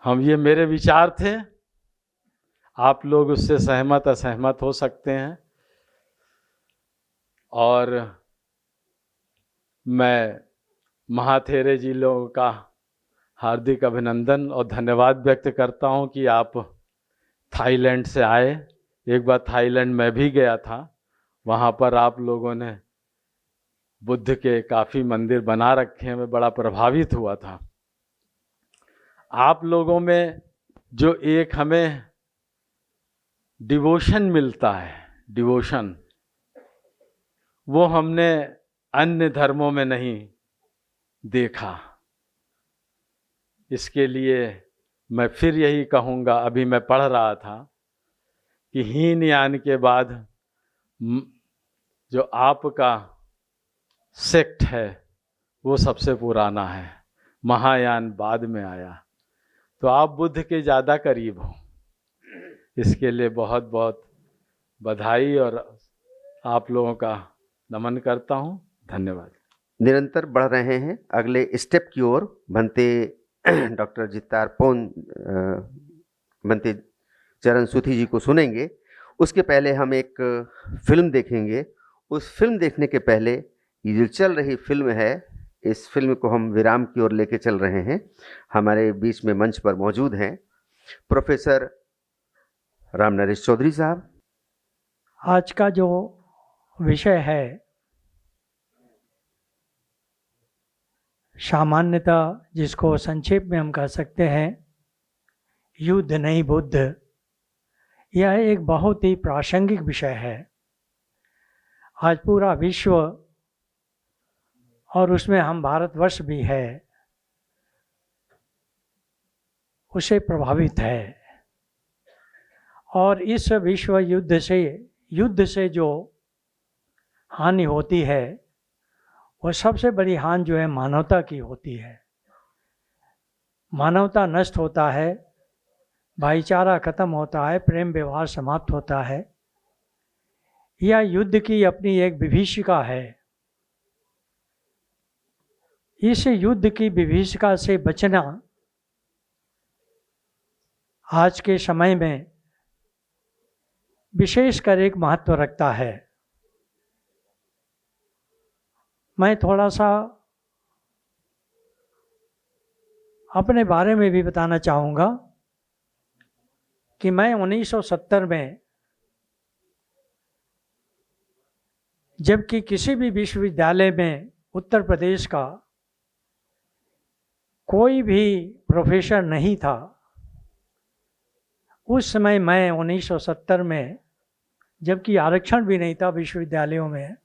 ये मेरे विचार थे। आप लोग उससे सहमत असहमत हो सकते हैं, और मैं महाथेरे जी लोगों का हार्दिक अभिनंदन और धन्यवाद व्यक्त करता हूं कि आप थाईलैंड से आए। एक बार थाईलैंड में भी गया था, वहाँ पर आप लोगों ने बुद्ध के काफ़ी मंदिर बना रखे हैं, मैं बड़ा प्रभावित हुआ था। आप लोगों में जो एक हमें डिवोशन मिलता है, डिवोशन, वो हमने अन्य धर्मों में नहीं देखा। इसके लिए मैं फिर यही कहूँगा, अभी मैं पढ़ रहा था कि हीनयान के बाद जो आपका सेक्ट है वो सबसे पुराना है, महायान बाद में आया। तो आप बुद्ध के ज़्यादा करीब हो, इसके लिए बहुत बहुत बधाई और आप लोगों का नमन करता हूँ। धन्यवाद। निरंतर बढ़ रहे हैं अगले स्टेप की ओर। बनते डॉक्टर जितारपोन बनते चरण सूथी जी को सुनेंगे। उसके पहले हम एक फिल्म देखेंगे। उस फिल्म देखने के पहले ये जो चल रही फिल्म है, इस फिल्म को हम विराम की ओर लेके चल रहे हैं। हमारे बीच में मंच पर मौजूद हैं प्रोफेसर रामनरेश चौधरी साहब। आज का जो विषय है, सामान्यतः जिसको संक्षेप में हम कह सकते हैं युद्ध नहीं बुद्ध, यह एक बहुत ही प्रासंगिक विषय है। आज पूरा विश्व और उसमें हम भारतवर्ष भी है, उससे प्रभावित है। और इस विश्व युद्ध से जो हानि होती है, वह सबसे बड़ी हानि जो है मानवता की होती है। मानवता नष्ट होता है, भाईचारा खत्म होता है, प्रेम व्यवहार समाप्त होता है। यह युद्ध की अपनी एक विभीषिका है। इस युद्ध की विभीषिका से बचना आज के समय में विशेषकर एक महत्व रखता है। मैं थोड़ा सा अपने बारे में भी बताना चाहूँगा कि मैं 1970 में जबकि किसी भी विश्वविद्यालय में उत्तर प्रदेश का कोई भी प्रोफेसर नहीं था, उस समय मैं 1970 में जबकि आरक्षण भी नहीं था विश्वविद्यालयों में,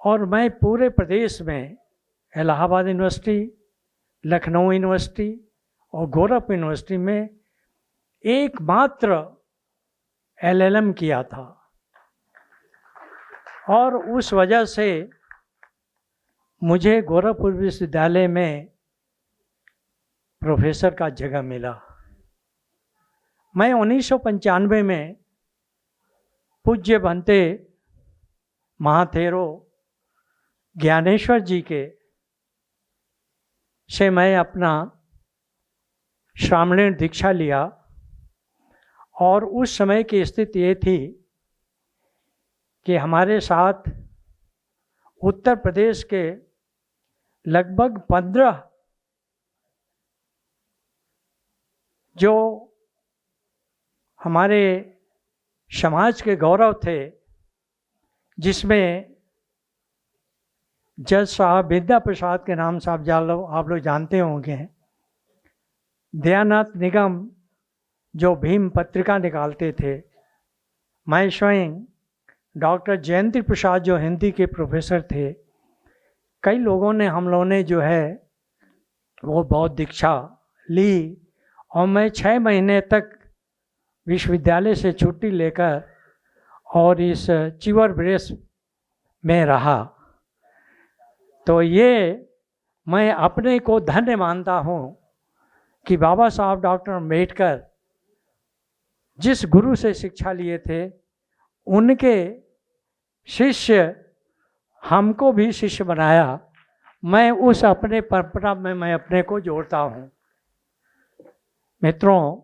और मैं पूरे प्रदेश में इलाहाबाद यूनिवर्सिटी, लखनऊ यूनिवर्सिटी और गोरखपुर यूनिवर्सिटी में एकमात्र LLM किया था, और उस वजह से मुझे गोरखपुर विश्वविद्यालय में प्रोफेसर का जगह मिला। मैं 1995 में पूज्य भंते महाथेरो ज्ञानेश्वर जी के से मैं अपना श्रामणेर दीक्षा लिया, और उस समय की स्थिति ये थी कि हमारे साथ उत्तर प्रदेश के लगभग 15 जो हमारे समाज के गौरव थे, जिसमें जज साहब विद्या प्रसाद के नाम से आप लोग जानते होंगे, दयानाथ निगम जो भीम पत्रिका निकालते थे, मैं स्वयं डॉक्टर जयंती प्रसाद जो हिंदी के प्रोफेसर थे, कई लोगों ने हम लोगों ने जो है वो बौद्ध दीक्षा ली, और मैं 6 महीने तक विश्वविद्यालय से छुट्टी लेकर और इस चिवर ब्रेस में रहा। तो ये मैं अपने को धन्य मानता हूँ कि बाबा साहब डॉक्टर अम्बेडकर जिस गुरु से शिक्षा लिए थे, उनके शिष्य हमको भी शिष्य बनाया। मैं उस अपने परंपरा में मैं अपने को जोड़ता हूँ। मित्रों,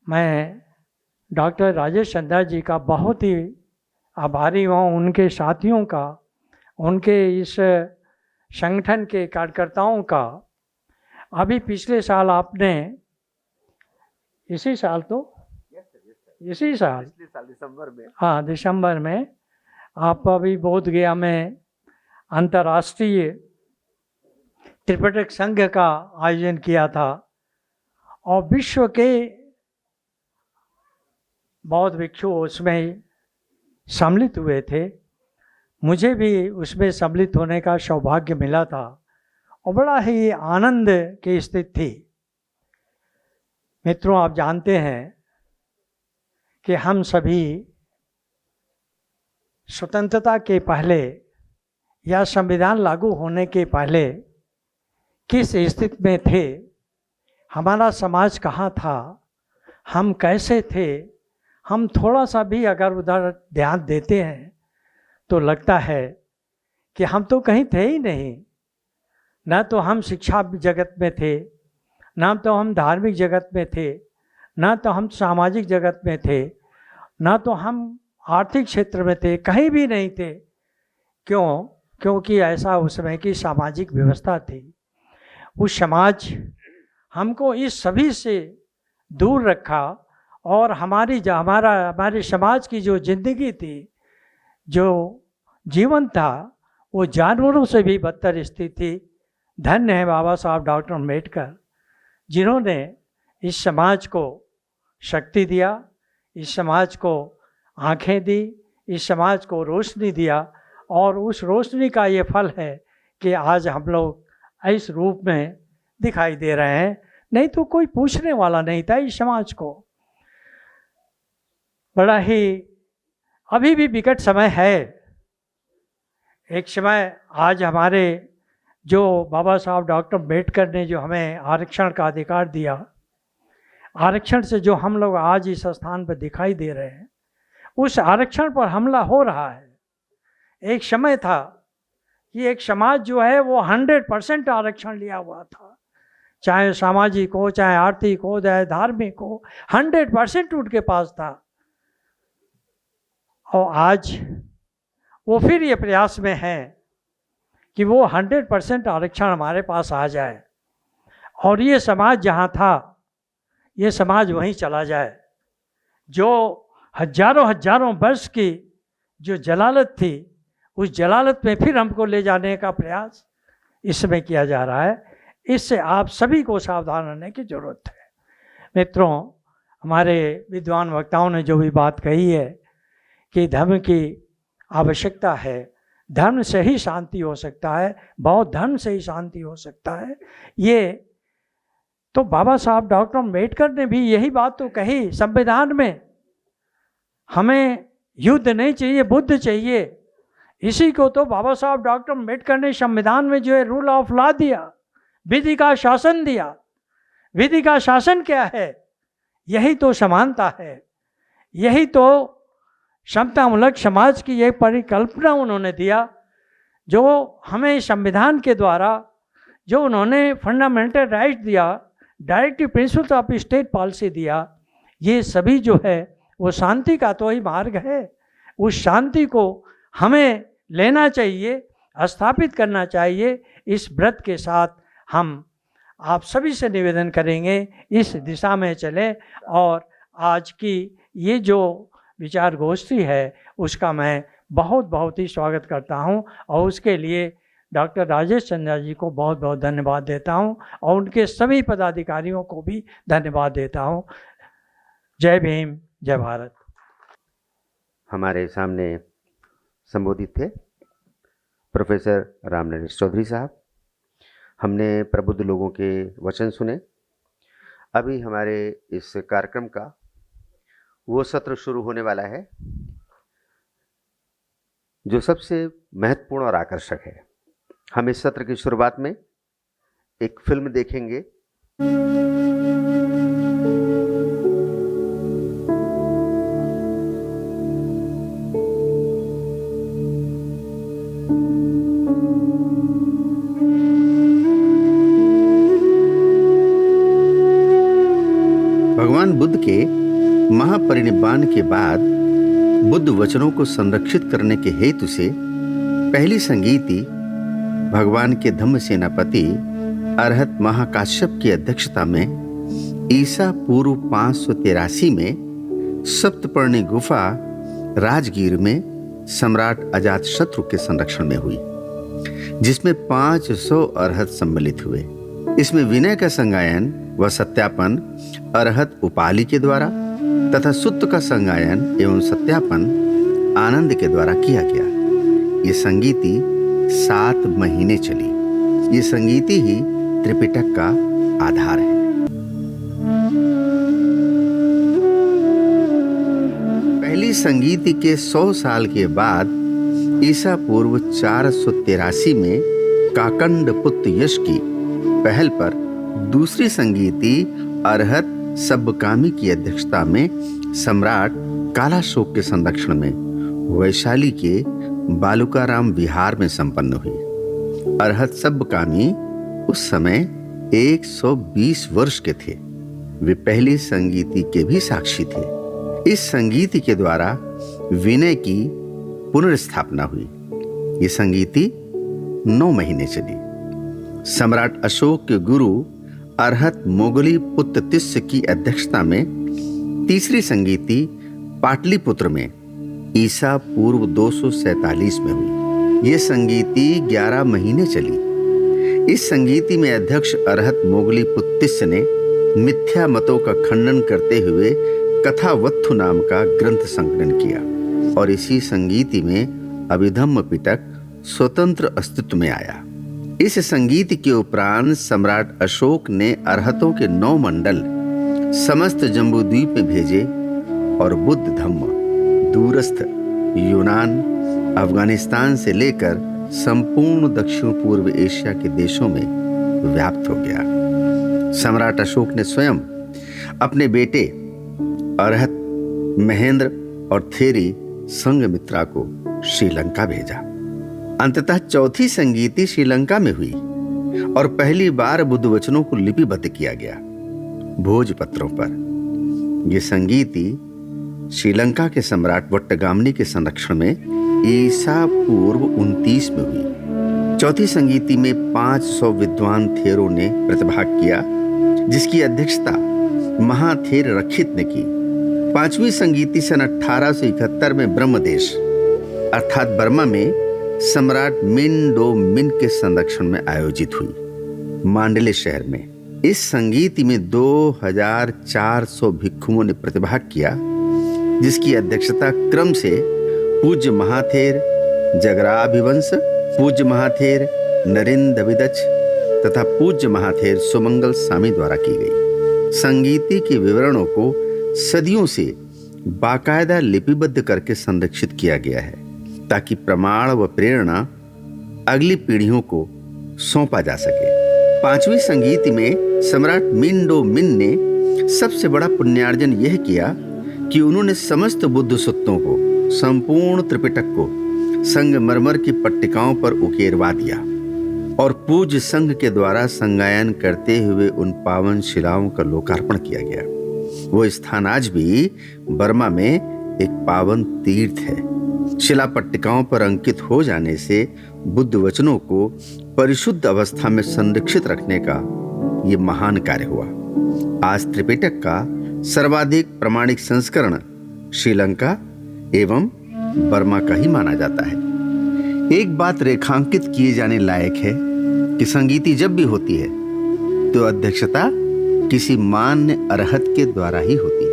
मैं डॉक्टर राजेश चंद्रा जी का बहुत ही आभारी हूँ, उनके साथियों का, उनके इस संगठन के कार्यकर्ताओं का। अभी पिछले साल आपने इसी साल दिसंबर में, हाँ दिसंबर में आप अभी बोध गया में अंतर्राष्ट्रीय त्रिपिटक संघ का आयोजन किया था, और विश्व के बौद्ध भिक्षु उसमें सम्मिलित हुए थे। मुझे भी उसमें सम्मिलित होने का सौभाग्य मिला था, और बड़ा ही आनंद की स्थिति थी। मित्रों, आप जानते हैं कि हम सभी स्वतंत्रता के पहले या संविधान लागू होने के पहले किस स्थिति में थे, हमारा समाज कहाँ था, हम कैसे थे। हम थोड़ा सा भी अगर उधर ध्यान देते हैं तो लगता है कि हम तो कहीं थे ही नहीं। ना तो हम शिक्षा जगत में थे, ना तो हम धार्मिक जगत में थे, ना तो हम सामाजिक जगत में थे, ना तो हम आर्थिक क्षेत्र में थे, कहीं भी नहीं थे। क्यों? क्योंकि ऐसा उस समय की सामाजिक व्यवस्था थी। उस समाज हमको इस सभी से दूर रखा, और हमारे समाज की जो जिंदगी थी, जो जीवन था, वो जानवरों से भी बदतर स्थिति थी। धन्य है बाबा साहब डॉक्टर अम्बेडकर, जिन्होंने इस समाज को शक्ति दिया, इस समाज को आंखें दी, इस समाज को रोशनी दिया, और उस रोशनी का ये फल है कि आज हम लोग इस रूप में दिखाई दे रहे हैं। नहीं तो कोई पूछने वाला नहीं था इस समाज को। बड़ा ही अभी भी विकट समय है। एक समय आज हमारे जो बाबा साहब डॉक्टर अम्बेडकर ने जो हमें आरक्षण का अधिकार दिया, आरक्षण से जो हम लोग आज इस स्थान पर दिखाई दे रहे हैं, उस आरक्षण पर हमला हो रहा है। एक समय था कि एक समाज जो है वो 100% आरक्षण लिया हुआ था, चाहे सामाजिक हो, चाहे आर्थिक हो, चाहे धार्मिक हो, 100% उनके पास था। और आज वो फिर ये प्रयास में है कि वो 100% आरक्षण हमारे पास आ जाए और ये समाज जहाँ था ये समाज वहीं चला जाए। जो हजारों वर्ष की जो जलालत थी, उस जलालत में फिर हमको ले जाने का प्रयास इस समय किया जा रहा है। इससे आप सभी को सावधान रहने की जरूरत है। मित्रों, हमारे विद्वान वक्ताओं ने जो भी बात कही है कि धर्म की आवश्यकता है, धर्म से ही शांति हो सकता है, बौद्ध धर्म से ही शांति हो सकता है, ये तो बाबा साहब डॉक्टर अम्बेडकर ने भी यही बात तो कही संविधान में, हमें युद्ध नहीं चाहिए, बुद्ध चाहिए। इसी को तो बाबा साहब डॉक्टर अम्बेडकर ने संविधान में जो है रूल ऑफ लॉ दिया, विधि का शासन दिया। विधि का शासन क्या है? यही तो समानता है, यही तो समतामूलक समाज की एक परिकल्पना उन्होंने दिया, जो हमें संविधान के द्वारा जो उन्होंने फंडामेंटल राइट दिया, directive principles of state policy दिया, ये सभी जो है वो शांति का तो ही मार्ग है। उस शांति को हमें लेना चाहिए, स्थापित करना चाहिए। इस व्रत के साथ हम आप सभी से निवेदन करेंगे इस दिशा में चलें और आज की ये जो विचार गोष्ठी है उसका मैं बहुत ही स्वागत करता हूं और उसके लिए डॉक्टर राजेश चंद्रा जी को बहुत धन्यवाद देता हूं और उनके सभी पदाधिकारियों को भी धन्यवाद देता हूं। जय भीम, जय भारत। हमारे सामने संबोधित थे प्रोफेसर रामनरेश चौधरी साहब। हमने प्रबुद्ध लोगों के वचन सुने। अभी हमारे इस कार्यक्रम का वो सत्र शुरू होने वाला है जो सबसे महत्वपूर्ण और आकर्षक है। हम इस सत्र की शुरुआत में एक फिल्म देखेंगे। भगवान बुद्ध के महापरिनिर्वाण के बाद बुद्ध वचनों को संरक्षित करने के हेतु से पहली संगीति भगवान के धम्म सेनापति अरहत महाकाश्यप की अध्यक्षता में ईसा पूर्व 583 में सप्तपर्णी गुफा राजगीर में सम्राट अजातशत्रु के संरक्षण में हुई, जिसमें 500 अरहत सम्मिलित हुए। इसमें विनय का संगायन व सत्यापन अरहत उपाली के द्वारा तथा सुत्त का संगायन एवं सत्यापन आनंद के द्वारा किया गया। ये संगीति 7 महीने चली। ये संगीति ही त्रिपिटक का आधार है। पहली संगीति के 100 साल के बाद ईसा पूर्व 483 में काकंड पुत्र यश की पहल पर दूसरी संगीति अरहत सब्बकामी की अध्यक्षता में सम्राट कालाशोक के संरक्षण में वैशाली के बालुकाराम विहार में संपन्न हुई। अरहत सब्बकामी उस समय 120 वर्ष के थे। वे पहली संगीति के भी साक्षी थे। इस संगीति के द्वारा विनय की पुनर्स्थापना हुई। ये संगीति 9 महीने चली। सम्राट अशोक के गुरु अरहत मोगली पुत्र तिस्य की अध्यक्षता में तीसरी संगीति पाटलिपुत्र में ईसा पूर्व 247 में हुई। ये संगीति 11 महीने चली। इस संगीति में अध्यक्ष अरहत मोगली पुत्र तिस्य ने मिथ्या मतों का खंडन करते हुए कथावत्थु नाम का ग्रंथ संकलन किया और इसी संगीति में अभिधम्म पिटक स्वतंत्र अस्तित्व में आया। इस संगीत के उपरांत सम्राट अशोक ने अरहतों के 9 मंडल समस्त जम्बूद्वीप में भेजे और बुद्ध धम्म दूरस्थ यूनान, अफगानिस्तान से लेकर संपूर्ण दक्षिण पूर्व एशिया के देशों में व्याप्त हो गया। सम्राट अशोक ने स्वयं अपने बेटे अरहत, महेंद्र और थेरी संघमित्रा को श्रीलंका भेजा। अंततः चौथी संगीति श्रीलंका में हुई और पहली बार बुद्ध वचनों को लिपिबद्ध किया गया भोजपत्रों पर। यह संगीति श्रीलंका के सम्राट वट्टगामनी के संरक्षण में ईसा पूर्व 29 में हुई। चौथी संगीति में 500 विद्वान थेरों ने प्रतिभाग किया, जिसकी अध्यक्षता महाथेर रक्षित ने की। पांचवी संगीति सन 1871 में ब्रह्मदेश अर्थात बर्मा में सम्राट मिन डो मिन के संरक्षण में आयोजित हुई मांडले शहर में। इस संगीति में 2400 भिक्षुओं ने प्रतिभाग किया, जिसकी अध्यक्षता क्रम से पूज्य महाथेर जगराभिवंश, पूज्य महाथेर नरेंद्रविदच तथा पूज्य महाथेर सुमंगल स्वामी द्वारा की गई। संगीति के विवरणों को सदियों से बाकायदा लिपिबद्ध करके संरक्षित किया गया है, ताकि प्रमाण व प्रेरणा अगली पीढ़ियों को सौंपा जा सके। पांचवी संगीति में सम्राट मिन डो मिन ने सबसे बड़ा पुण्यार्जन यह किया कि उन्होंने समस्त बुद्ध सूत्रों को, संपूर्ण त्रिपिटक को संगमरमर की पट्टिकाओं पर उकेरवा दिया और पूज्य संघ के द्वारा संगायन करते हुए उन पावन शिलाओं का लोकार्पण किया गया। वो स्थान आज भी बर्मा में एक पावन तीर्थ है। शिला पट्टिकाओं पर अंकित हो जाने से बुद्ध वचनों को परिशुद्ध अवस्था में संरक्षित रखने का ये महान कार्य हुआ। आज त्रिपिटक का सर्वाधिक प्रमाणिक संस्करण श्रीलंका एवं बर्मा का ही माना जाता है। एक बात रेखांकित किए जाने लायक है कि संगीति जब भी होती है तो अध्यक्षता किसी मान्य अरहत के द्वारा ही होती है।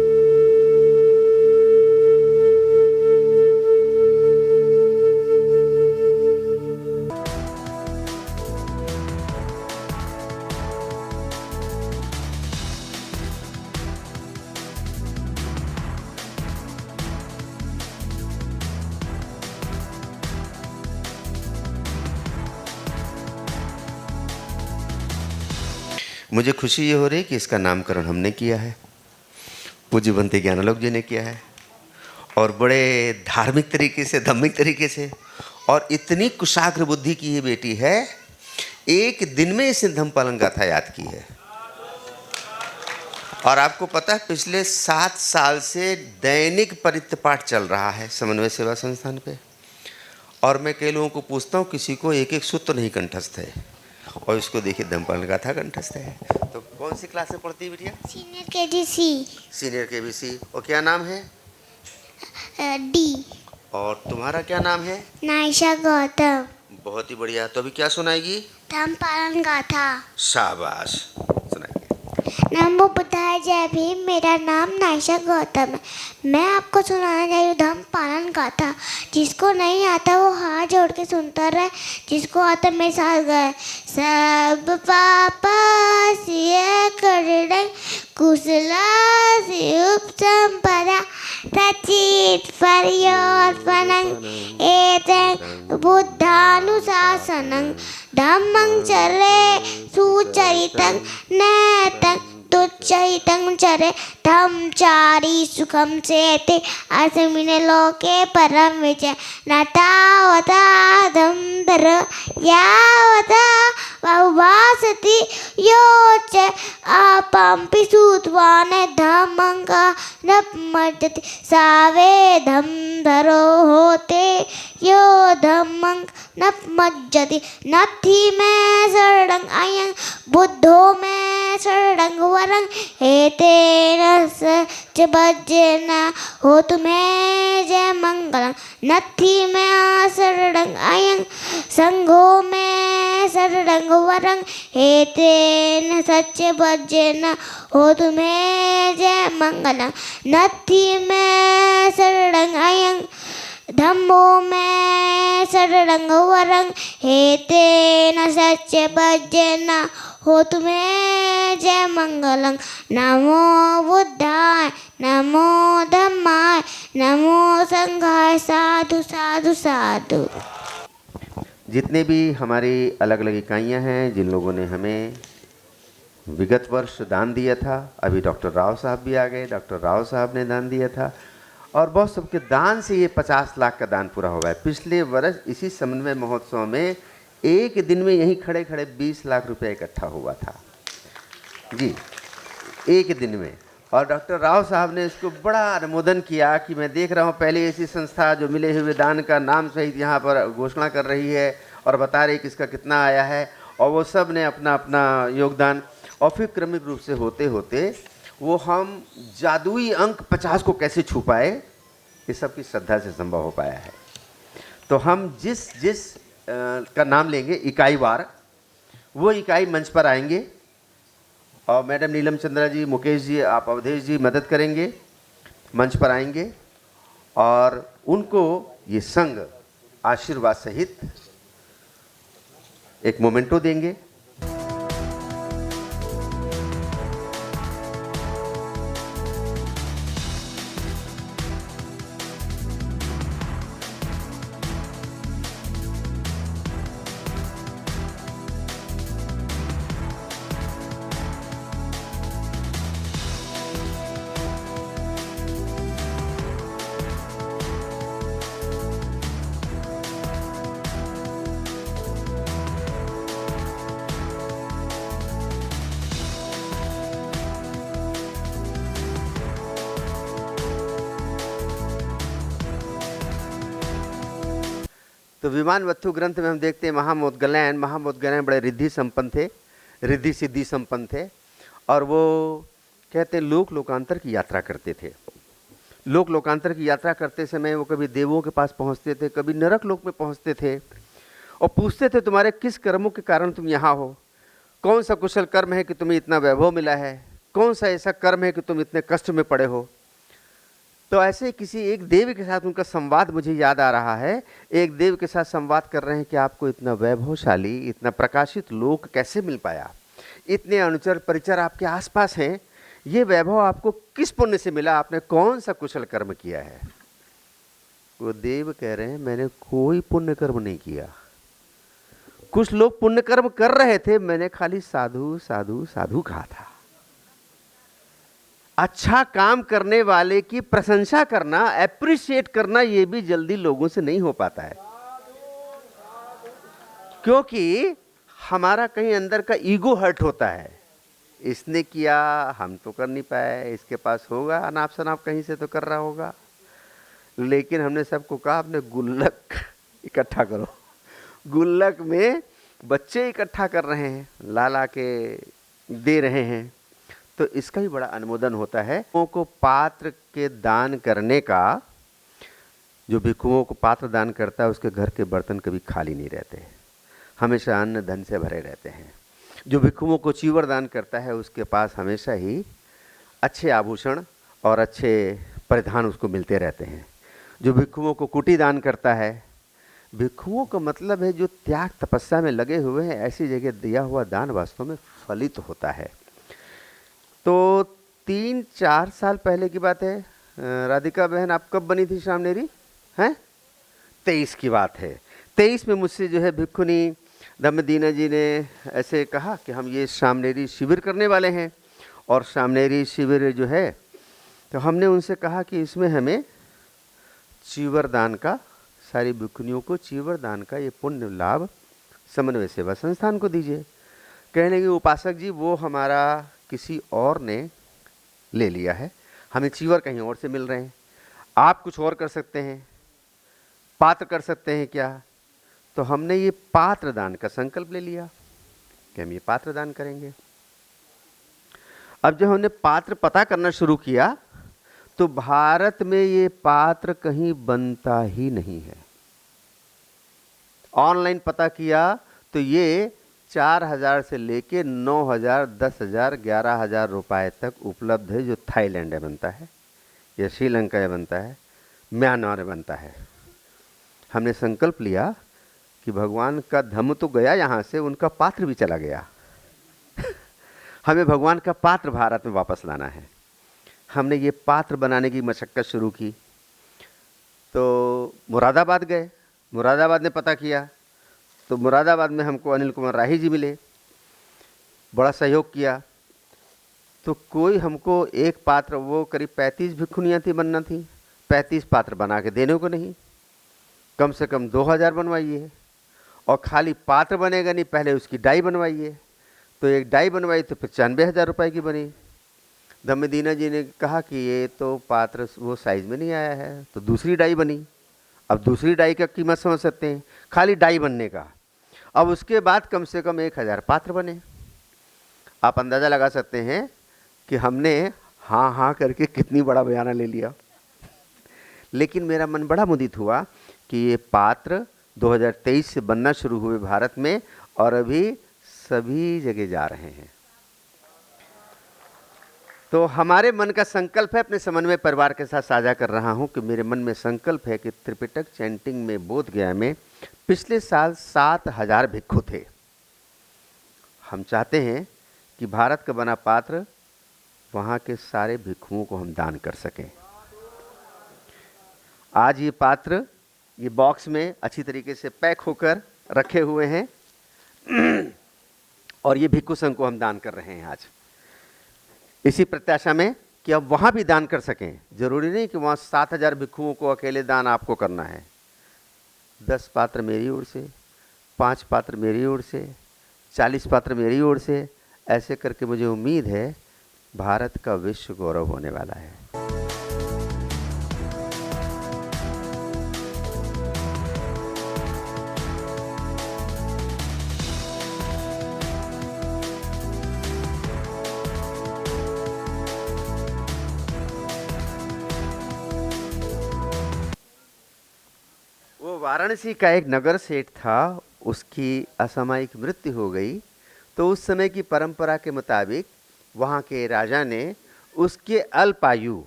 मुझे खुशी ये हो रही कि इसका नामकरण हमने किया है, पूज्य बनते ज्ञानालोक जी ने किया है, और बड़े धार्मिक तरीके से, धार्मिक तरीके से, और इतनी कुशाग्र बुद्धि की ये बेटी है, एक दिन में इसने धम्मपालन गाथा याद की है। और आपको पता है पिछले 7 साल से दैनिक परित्य पाठ चल रहा है समन्वय सेवा संस्थान पे, और मैं कई लोगों को पूछता हूँ, किसी को एक एक सूत्र नहीं कंठस्थ है, और इसको देखिए धम्मपालन गाथा कंठस्थ है। तो कौन सी क्लास में पढ़ती है बिटिया? Senior KBC. Senior KBC. और क्या नाम है? डी। और तुम्हारा क्या नाम है? नायशा गौतम। बहुत ही बढ़िया। तो अभी क्या सुनाएगी? धम्मपालन गाथा। शाबाश, सुनाइए। नमो बुद्धाय जय भीम। मेरा नाम नायशा गौतम है। मैं आपको सुनाने जा रही हूँ धम्मपालन गाथा। जिसको नहीं आता वो हाथ जोड़ के सुनता रहे, जिसको आता मेरे साथ गाए। सब पापा सिय कर कुशला उपसंपदा सचित पर्योत्पन्नं एतं बुद्धानुशासनं धम्मं चरे सुचरितं नैतं तुच्चरितं चरे धम्मचारी सुखं सेते अस्मिन् लोके परं विजय न तावता धम्मधर यावता बहुभासति योच आपम्पि सूतवान् धम्मं का नपमज्जति सावे धम्मधरो होते यो धम्मं नपमज्जति नत्थि में शरणं अयं बुद्धो में शरणं वरं एतेन सच भजेन होतु मे जय मंगलं नत्थि में शरणं अयं संघो में शरणं वरं एतेन सच भजेन होतु मे जय मंगलं नत्थि में शरणं अयं धम्मो में शरणं वरं एतेन सच भजेन होतु मे जय मंगलं नमो बुद्धाय नमो धम्माय नमो संघाय साधु साधु साधु। जितने भी हमारी अलग अलग इकाइयाँ हैं, जिन लोगों ने हमें विगत वर्ष दान दिया था, अभी डॉक्टर राव साहब भी आ गए, डॉक्टर राव साहब ने दान दिया था, और बहुत सबके दान से ये 50 लाख का दान पूरा हुआ है। पिछले वर्ष इसी समन्वय महोत्सव में एक दिन में यहीं खड़े खड़े 20 लाख रुपए इकट्ठा हुआ था जी, एक दिन में। और डॉक्टर राव साहब ने इसको बड़ा अनुमोदन किया कि मैं देख रहा हूँ पहले ऐसी संस्था जो मिले हुए दान का नाम सहित यहाँ पर घोषणा कर रही है और बता रही कि इसका कितना आया है, और वो सब ने अपना अपना योगदान, और फिर क्रमिक रूप से होते होते वो हम जादुई अंक 50 को कैसे छू पाए, ये सब की श्रद्धा से संभव हो पाया है। तो हम जिस का नाम लेंगे इकाई वार, वो इकाई मंच पर आएंगे और मैडम नीलम चंद्रा जी, मुकेश जी, आप अवधेश जी मदद करेंगे, मंच पर आएंगे और उनको ये संघ आशीर्वाद सहित एक मोमेंटो देंगे। तो विमान वत्थु ग्रंथ में हम देखते हैं महामोदगलैन बड़े रिद्धि संपन्न थे, रिद्धि सिद्धि संपन्न थे, और वो कहते हैं लोक लोकांतर की यात्रा करते थे। लोक लोकांतर की यात्रा करते समय वो कभी देवों के पास पहुंचते थे, कभी नरक लोक में पहुंचते थे और पूछते थे तुम्हारे किस कर्मों के कारण तुम यहाँ हो, कौन सा कुशल कर्म है कि तुम्हें इतना वैभव मिला है, कौन सा ऐसा कर्म है कि तुम इतने कष्ट में पड़े हो। तो ऐसे किसी एक देव के साथ उनका संवाद मुझे याद आ रहा है। एक देव के साथ संवाद कर रहे हैं कि आपको इतना वैभवशाली, इतना प्रकाशित लोक कैसे मिल पाया, इतने अनुचर परिचर आपके आसपास हैं, ये वैभव आपको किस पुण्य से मिला, आपने कौन सा कुशल कर्म किया है। वो देव कह रहे हैं मैंने कोई पुण्य कर्म नहीं किया। कुछ लोग पुण्य कर्म कर रहे थे, मैंने खाली साधु साधु साधु कहा था। अच्छा काम करने वाले की प्रशंसा करना, एप्रिशिएट करना, ये भी जल्दी लोगों से नहीं हो पाता है, क्योंकि हमारा कहीं अंदर का ईगो हर्ट होता है। इसने किया, हम तो कर नहीं पाए, इसके पास होगा अनाप शनाप कहीं से तो कर रहा होगा। लेकिन हमने सबको कहा अपने गुल्लक इकट्ठा करो। गुल्लक में बच्चे इकट्ठा कर रहे हैं, लाला के दे रहे हैं, तो इसका भी बड़ा अनुमोदन होता है। भिक्षुओं को पात्र के दान करने का, जो भिक्षुओं को पात्र दान करता है उसके घर के बर्तन कभी खाली नहीं रहते, हमेशा अन्न धन से भरे रहते हैं। जो भिक्षुओं को चीवर दान करता है उसके पास हमेशा ही अच्छे आभूषण और अच्छे परिधान उसको मिलते रहते हैं। जो भिक्षुओं को कुटी दान करता है, भिक्षुओं का मतलब है जो त्याग तपस्या में लगे हुए हैं, ऐसी जगह दिया हुआ दान वास्तव में फलित होता है। तो 3-4 साल पहले की बात है, राधिका बहन आप कब बनी थी शामनेरी? हैं 23 की बात है। 23 में मुझसे जो है भिक्षुनी धम्मदीना जी ने ऐसे कहा कि हम ये शामनेरी शिविर करने वाले हैं, और शामनेरी शिविर जो है तो हमने उनसे कहा कि इसमें हमें चीवर दान का, सारी भिक्षुनियों को चीवर दान का ये पुण्य लाभ समन्वय सेवा संस्थान को दीजिए। कहने लगे उपासक जी वो हमारा किसी और ने ले लिया है, हमें चीवर कहीं और से मिल रहे हैं, आप कुछ और कर सकते हैं, पात्र कर सकते हैं क्या? तो हमने ये पात्र दान का संकल्प ले लिया कि हम ये पात्र दान करेंगे। अब जब हमने पात्र पता करना शुरू किया तो भारत में ये पात्र कहीं बनता ही नहीं है। ऑनलाइन पता किया तो ये 4,000 से लेके 9,000, 10,000, 11,000 रुपए तक उपलब्ध है, जो थाईलैंड में बनता है या श्रीलंका में बनता है, म्यांमार में बनता है। हमने संकल्प लिया कि भगवान का धम्म तो गया यहाँ से, उनका पात्र भी चला गया। हमें भगवान का पात्र भारत में वापस लाना है। हमने ये पात्र बनाने की मशक्कत शुरू की। तो मुरादाबाद गए, मुरादाबाद ने पता किया तो मुरादाबाद में हमको अनिल कुमार राही जी मिले, बड़ा सहयोग किया। तो कोई हमको एक पात्र, वो करीब 35 भिक्षुनियाँ थी बनना थी, 35 पात्र बना के देने को नहीं, कम से कम 2000 बनवाइए। और खाली पात्र बनेगा नहीं, पहले उसकी डाई बनवाइए। तो एक डाई बनवाई तो 95,000 रुपये की बनी। दम्मेदीना जी ने कहा कि ये तो पात्र वो साइज में नहीं आया है, तो दूसरी डाई बनी। अब दूसरी डाई का कीमत समझ सकते हैं, खाली डाई बनने का। अब उसके बाद कम से कम 1000 पात्र बने। आप अंदाज़ा लगा सकते हैं कि हमने हाँ हाँ करके कितनी बड़ा बयाना ले लिया। लेकिन मेरा मन बड़ा मुदित हुआ कि ये पात्र 2023 से बनना शुरू हुए भारत में, और अभी सभी जगह जा रहे हैं। तो हमारे मन का संकल्प है, अपने समन्वय परिवार के साथ साझा कर रहा हूं कि मेरे मन में संकल्प है कि त्रिपिटक चैंटिंग में बोधगया में पिछले साल 7000 भिक्षु थे। हम चाहते हैं कि भारत का बना पात्र वहाँ के सारे भिक्षुओं को हम दान कर सकें। आज ये पात्र ये बॉक्स में अच्छी तरीके से पैक होकर रखे हुए हैं और ये भिक्षु संघ को हम दान कर रहे हैं आज, इसी प्रत्याशा में कि अब वहाँ भी दान कर सकें। जरूरी नहीं कि वहाँ 7000 भिक्षुओं को अकेले दान आपको करना है। 10 पात्र मेरी ओर से, 5 पात्र मेरी ओर से, 40 पात्र मेरी ओर से, ऐसे करके मुझे उम्मीद है भारत का विश्व गौरव होने वाला है। वो वाराणसी का एक नगर सेठ था, उसकी असामयिक मृत्यु हो गई। तो उस समय की परंपरा के मुताबिक वहाँ के राजा ने उसके अल्पायु,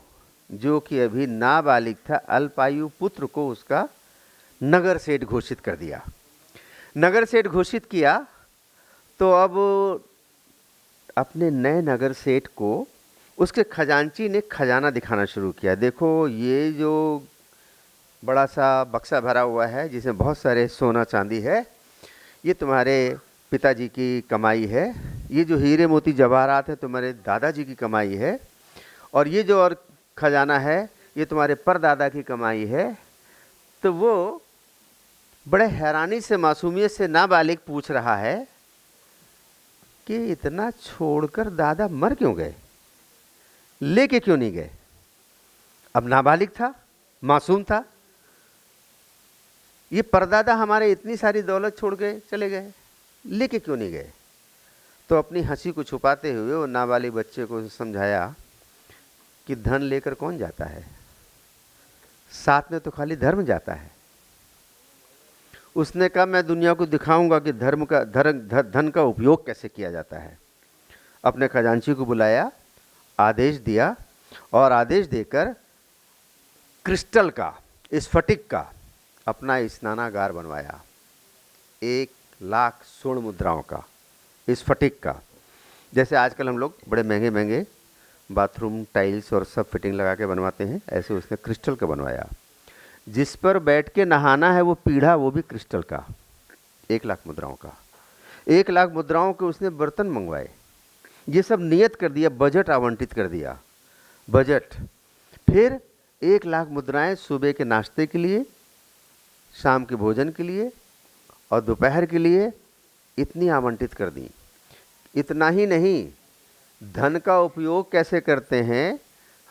जो कि अभी नाबालिग था, अल्पायु पुत्र को उसका नगर सेठ घोषित कर दिया। नगर सेठ घोषित किया तो अब अपने नए नगर सेठ को उसके खजांची ने खजाना दिखाना शुरू किया। देखो ये जो बड़ा सा बक्सा भरा हुआ है जिसमें बहुत सारे सोना चांदी है, ये तुम्हारे पिताजी की कमाई है। ये जो हीरे मोती जवाहरात है तुम्हारे दादाजी की कमाई है। और ये जो और खजाना है ये तुम्हारे परदादा की कमाई है। तो वो बड़े हैरानी से, मासूमियत से नाबालिग पूछ रहा है कि इतना छोड़कर दादा मर क्यों गए, लेके क्यों नहीं गए। अब नाबालिग था, मासूम था। ये परदादा हमारे इतनी सारी दौलत छोड़ गए, चले गए, लेके क्यों नहीं गए। तो अपनी हंसी को छुपाते हुए वो नाबालिग बच्चे को समझाया कि धन लेकर कौन जाता है, साथ में तो खाली धर्म जाता है। उसने कहा मैं दुनिया को दिखाऊंगा कि धन का उपयोग कैसे किया जाता है। अपने खजांची को बुलाया, आदेश दिया और आदेश देकर क्रिस्टल का, स्फटिक का अपना स्नानागार बनवाया। 1,00,000 स्वर्ण मुद्राओं का, स्फटिक का। जैसे आजकल हम लोग बड़े महंगे महंगे बाथरूम टाइल्स और सब फिटिंग लगा के बनवाते हैं, ऐसे उसने क्रिस्टल का बनवाया। जिस पर बैठ के नहाना है वो पीढ़ा, वो भी क्रिस्टल का, 1,00,000 मुद्राओं का। 1,00,000 मुद्राओं के उसने बर्तन मंगवाए। ये सब नियत कर दिया, बजट आवंटित कर दिया, बजट। फिर 1,00,000 मुद्राएं सुबह के नाश्ते के लिए, शाम के भोजन के लिए और दोपहर के लिए इतनी आवंटित कर दी। इतना ही नहीं, धन का उपयोग कैसे करते हैं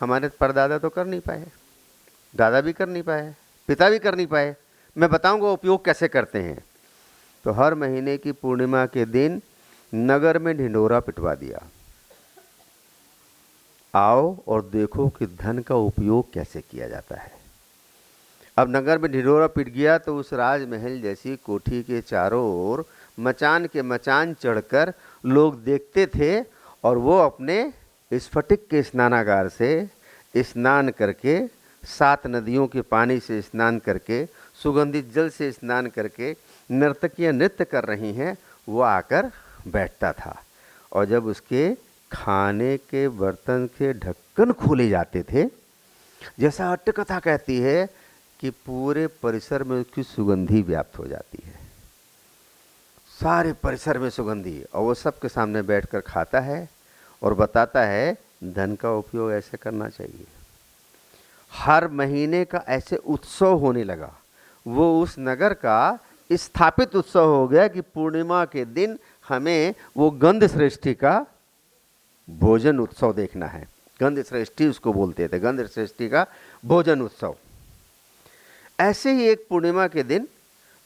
हमारे परदादा तो कर नहीं पाए, दादा भी कर नहीं पाए, पिता भी कर नहीं पाए। मैं बताऊंगा उपयोग कैसे करते हैं। तो हर महीने की पूर्णिमा के दिन नगर में ढिंढोरा पिटवा दिया, आओ और देखो कि धन का उपयोग कैसे किया जाता है। अब नगर में ढिंढोरा पिट गया तो उस राजमहल जैसी कोठी के चारों ओर मचान के मचान चढ़कर लोग देखते थे और वो अपने स्फटिक के स्नानागार से स्नान करके, 7 नदियों के पानी से स्नान करके, सुगंधित जल से स्नान करके नर्तकियां नृत्य कर रही हैं, वो आकर बैठता था। और जब उसके खाने के बर्तन के ढक्कन खोले जाते थे, जैसा अट्टकथा कहती है कि पूरे परिसर में उसकी सुगंधी व्याप्त हो जाती है, सारे परिसर में सुगंधी। और वो सबके सामने बैठकर खाता है और बताता है धन का उपयोग ऐसे करना चाहिए। हर महीने का ऐसे उत्सव होने लगा। वो उस नगर का स्थापित उत्सव हो गया कि पूर्णिमा के दिन हमें वो गंध श्रेष्ठी का भोजन उत्सव देखना है। गंध श्रेष्ठी उसको बोलते थे, गंध श्रेष्ठी का भोजन उत्सव। ऐसे ही एक पूर्णिमा के दिन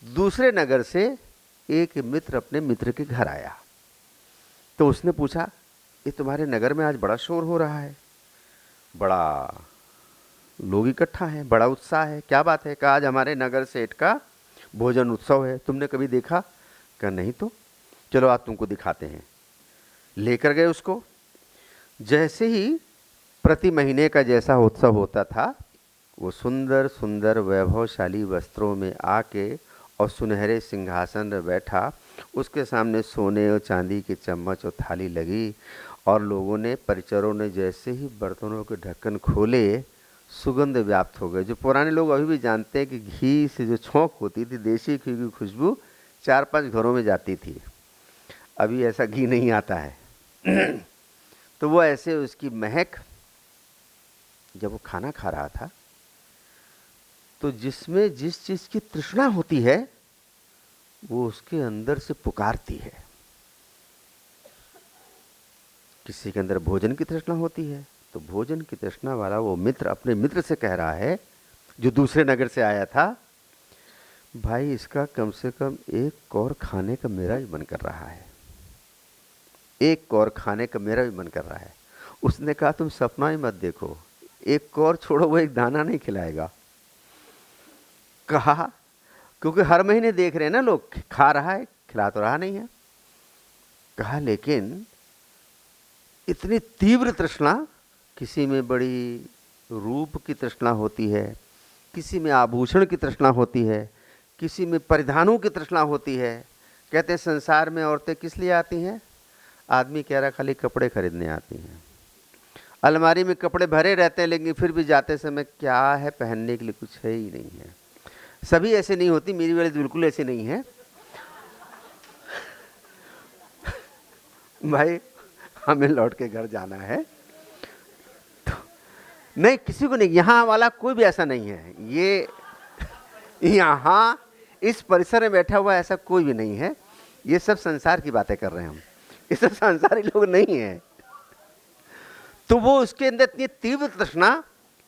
दूसरे नगर से एक मित्र अपने मित्र के घर आया। तो उसने पूछा, ये तुम्हारे नगर में आज बड़ा शोर हो रहा है, बड़ा लोग इकट्ठा हैं, बड़ा उत्साह है, क्या बात है? कहा आज हमारे नगर सेठ का भोजन उत्सव है, तुमने कभी देखा? कहा नहीं तो। चलो आज तुमको दिखाते हैं। लेकर गए उसको। जैसे ही प्रति महीने का जैसा उत्सव होता था, वो सुंदर सुंदर वैभवशाली वस्त्रों में आके और सुनहरे सिंहासन में बैठा। उसके सामने सोने और चांदी के चम्मच और थाली लगी, और लोगों ने, परिचरों ने जैसे ही बर्तनों के ढक्कन खोले, सुगंध व्याप्त हो गए। जो पुराने लोग अभी भी जानते हैं कि घी से जो छौंक होती थी, देसी घी की खुशबू 4-5 घरों में जाती थी। अभी ऐसा घी नहीं आता है। तो वो ऐसे उसकी महक, जब वो खाना खा रहा था, तो जिसमें जिस चीज़ की तृष्णा होती है वो उसके अंदर से पुकारती है। किसी के अंदर भोजन की तृष्णा होती है, तो भोजन की तृष्णा वाला वो मित्र अपने मित्र से कह रहा है, जो दूसरे नगर से आया था, भाई इसका कम से कम एक कौर खाने का मेरा भी मन कर रहा है, एक कौर खाने का मेरा भी मन कर रहा है। उसने कहा तुम सपना ही मत देखो, एक कौर छोड़ो, वो एक दाना नहीं खिलाएगा। कहा क्योंकि हर महीने देख रहे हैं ना लोग, खा रहा है, खिला तो रहा नहीं है। कहा लेकिन इतनी तीव्र तृष्णा, किसी में बड़ी रूप की तृष्णा होती है, किसी में आभूषण की तृष्णा होती है, किसी में परिधानों की तृष्णा होती है। कहते हैं संसार में औरतें किस लिए आती हैं? आदमी कह रहा खाली कपड़े खरीदने आती हैं। अलमारी में कपड़े भरे रहते हैं, लेकिन फिर भी जाते समय क्या है पहनने के लिए, कुछ है ही नहीं है। सभी ऐसे नहीं होती, मेरी वाली बिल्कुल ऐसे नहीं है। भाई हमें लौट के घर जाना है तो नहीं, किसी को नहीं, यहाँ वाला कोई भी ऐसा नहीं है। ये यहाँ इस परिसर में बैठा हुआ ऐसा कोई भी नहीं है। ये सब संसार की बातें कर रहे हैं हम, ये सब संसारी लोग नहीं है। तो वो उसके अंदर इतनी तीव्र तृष्णा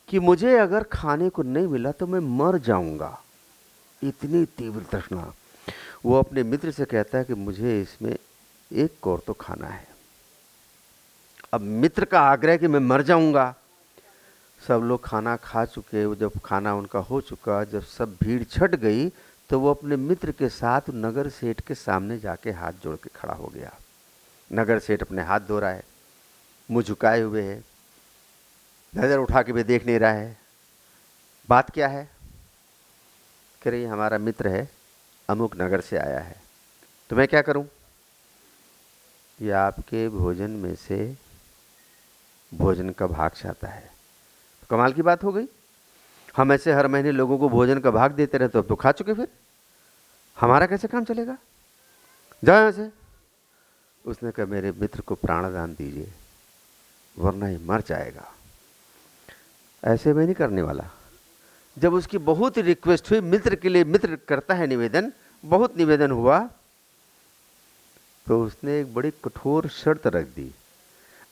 कि मुझे अगर खाने को नहीं मिला तो मैं मर जाऊंगा, इतनी तीव्र तृष्णा। वो अपने मित्र से कहता है कि मुझे इसमें एक कौर तो खाना है। अब मित्र का आग्रह कि मैं मर जाऊंगा। सब लोग खाना खा चुके, जब खाना उनका हो चुका, जब सब भीड़ छट गई, तो वो अपने मित्र के साथ नगर सेठ के सामने जाके हाथ जोड़ के खड़ा हो गया। नगर सेठ अपने हाथ धो रहा है, मुँह झुकाए हुए है, नज़र उठा के भी देख नहीं रहा है। बात क्या है? कह रही हमारा मित्र है, अमुक नगर से आया है, तो मैं क्या करूं? ये आपके भोजन में से भोजन का भाग चाहता है। तो कमाल की बात हो गई। हम ऐसे हर महीने लोगों को भोजन का भाग देते रहे, तो अब तो खा चुके, फिर हमारा कैसे काम चलेगा? जाओ यहाँ से। उसने कहा मेरे मित्र को प्राणदान दीजिए, वरना ये मर जाएगा। ऐसे मैं नहीं करने वाला। जब उसकी बहुत रिक्वेस्ट हुई, मित्र के लिए, मित्र करता है निवेदन, बहुत निवेदन हुआ, तो उसने एक बड़ी कठोर शर्त रख दी,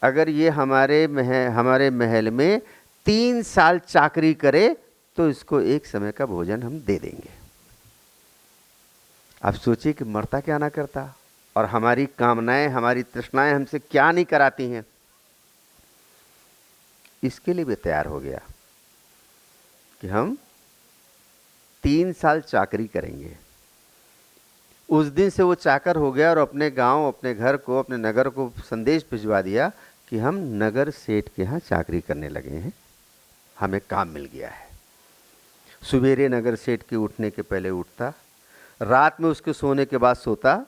अगर ये हमारे महल में 3 साल चाकरी करे तो इसको एक समय का भोजन हम दे देंगे। आप सोचिए कि मरता क्या ना करता, और हमारी कामनाएं, हमारी तृष्णाएं हमसे क्या नहीं कराती हैं। इसके लिए भी तैयार हो गया कि हम 3 साल चाकरी करेंगे। उस दिन से वो चाकर हो गया और अपने गांव, अपने घर को, अपने नगर को संदेश भिजवा दिया कि हम नगर सेठ के यहाँ चाकरी करने लगे हैं, हमें काम मिल गया है। सवेरे नगर सेठ के उठने के पहले उठता, रात में उसके सोने के बाद सोता।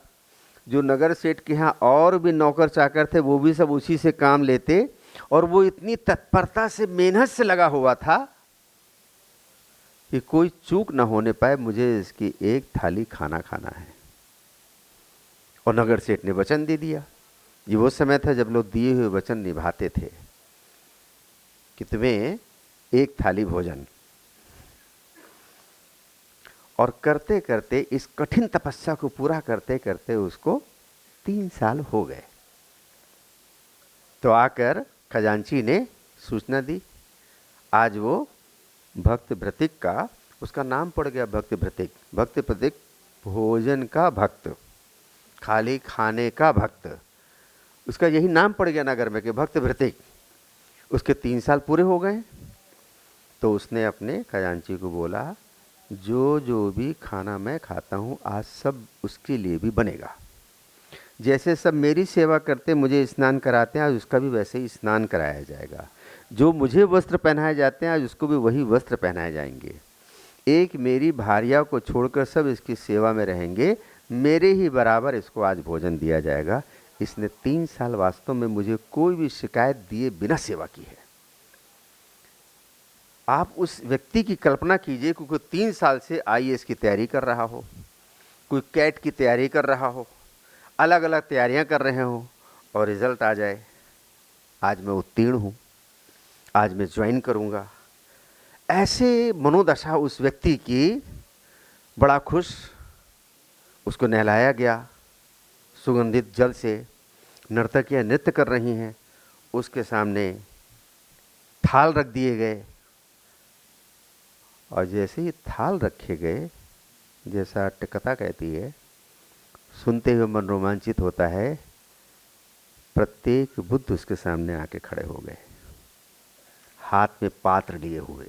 जो नगर सेठ के यहाँ और भी नौकर चाकर थे, वो भी सब उसी से काम लेते, और वो इतनी तत्परता से, मेहनत से लगा हुआ था कि कोई चूक ना होने पाए, मुझे इसकी एक थाली खाना खाना है। और नगर सेठ ने वचन दे दिया। ये वो समय था जब लोग दिए हुए वचन निभाते थे कि तुम्हें एक थाली भोजन। और करते करते इस कठिन तपस्या को पूरा करते करते उसको 3 साल हो गए। तो आकर खजांची ने सूचना दी। आज वो भक्त भृतिक का, उसका नाम पड़ गया भक्त भृतिक। भक्त भृतिक भोजन का भक्त, खाली खाने का भक्त, उसका यही नाम पड़ गया नगर में कि भक्त भृतिक। उसके 3 साल पूरे हो गए। तो उसने अपने खजांची को बोला, जो जो भी खाना मैं खाता हूँ आज सब उसके लिए भी बनेगा। जैसे सब मेरी सेवा करते मुझे स्नान कराते हैं, आज उसका भी वैसे ही स्नान कराया जाएगा। जो मुझे वस्त्र पहनाए जाते हैं आज उसको भी वही वस्त्र पहनाए जाएंगे। एक मेरी भार्या को छोड़कर सब इसकी सेवा में रहेंगे, मेरे ही बराबर इसको आज भोजन दिया जाएगा। इसने 3 साल वास्तव में मुझे कोई भी शिकायत दिए बिना सेवा की है। आप उस व्यक्ति की कल्पना कीजिए क्योंकि 3 साल से IAS की तैयारी कर रहा हो, कोई कैट की तैयारी कर रहा हो, अलग अलग तैयारियां कर रहे हो और रिजल्ट आ जाए आज मैं उत्तीर्ण हूँ, आज मैं ज्वाइन करूँगा। ऐसे मनोदशा उस व्यक्ति की। बड़ा खुश, उसको नहलाया गया सुगंधित जल से। नर्तकियाँ नृत्य कर रही हैं, उसके सामने थाल रख दिए गए। और जैसे ही थाल रखे गए, जैसा कथा कहती है, सुनते हुए मन रोमांचित होता है। प्रत्येक बुद्ध उसके सामने आके खड़े हो गए, हाथ में पात्र लिए हुए।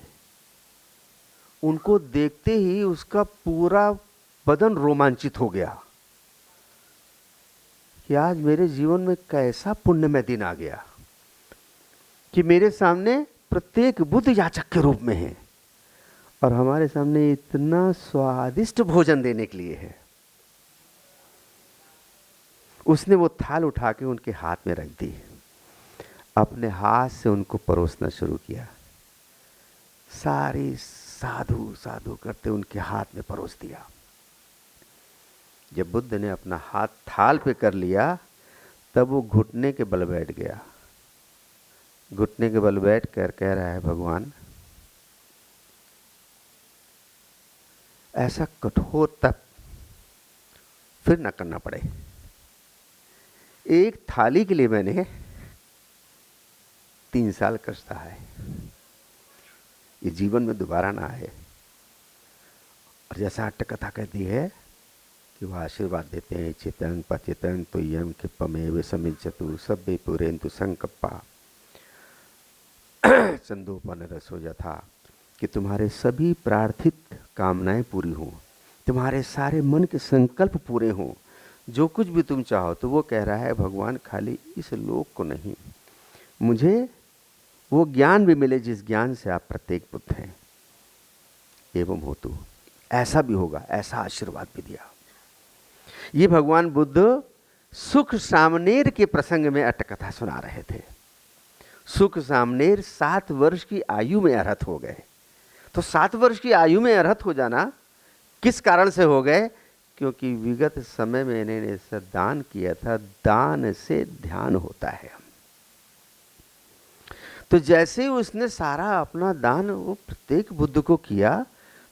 उनको देखते ही उसका पूरा बदन रोमांचित हो गया कि आज मेरे जीवन में कैसा पुण्यमय दिन आ गया कि मेरे सामने प्रत्येक बुद्ध याचक के रूप में है और हमारे सामने इतना स्वादिष्ट भोजन देने के लिए है। उसने वो थाल उठा के उनके हाथ में रख दी, अपने हाथ से उनको परोसना शुरू किया। सारी साधु साधु करते उनके हाथ में परोस दिया। जब बुद्ध ने अपना हाथ थाल पे कर लिया तब वो घुटने के बल बैठ गया। घुटने के बल बैठ कर कह रहा है, भगवान ऐसा कठोर तप फिर न करना पड़े। एक थाली के लिए मैंने 3 साल कष्ट है, ये जीवन में दोबारा ना आए। और जैसा अट्टकथा कहती है कि वह आशीर्वाद देते हैं, चितंग पचितंग तो यम के पमेव समिंचतु सभ्य पुरेन्तु संकप्पा चंदोपन रसो यथा, कि तुम्हारे सभी प्रार्थित कामनाएं पूरी हों, तुम्हारे सारे मन के संकल्प पूरे हों, जो कुछ भी तुम चाहो। तो वो कह रहा है, भगवान खाली इस लोक को नहीं, मुझे वो ज्ञान भी मिले जिस ज्ञान से आप प्रत्येक बुद्ध हैं। एवं होतु, ऐसा भी होगा, ऐसा आशीर्वाद भी दिया। ये भगवान बुद्ध सुख सामनेर के प्रसंग में अट्टकथा सुना रहे थे। सुख सामनेर 7 वर्ष की आयु में अर्हत हो गए। तो 7 वर्ष की आयु में अर्हत हो जाना किस कारण से हो गए? क्योंकि विगत समय में इन्होंने ऐसा दान किया था। दान से ध्यान होता है। तो जैसे ही उसने सारा अपना दान वो प्रत्येक बुद्ध को किया,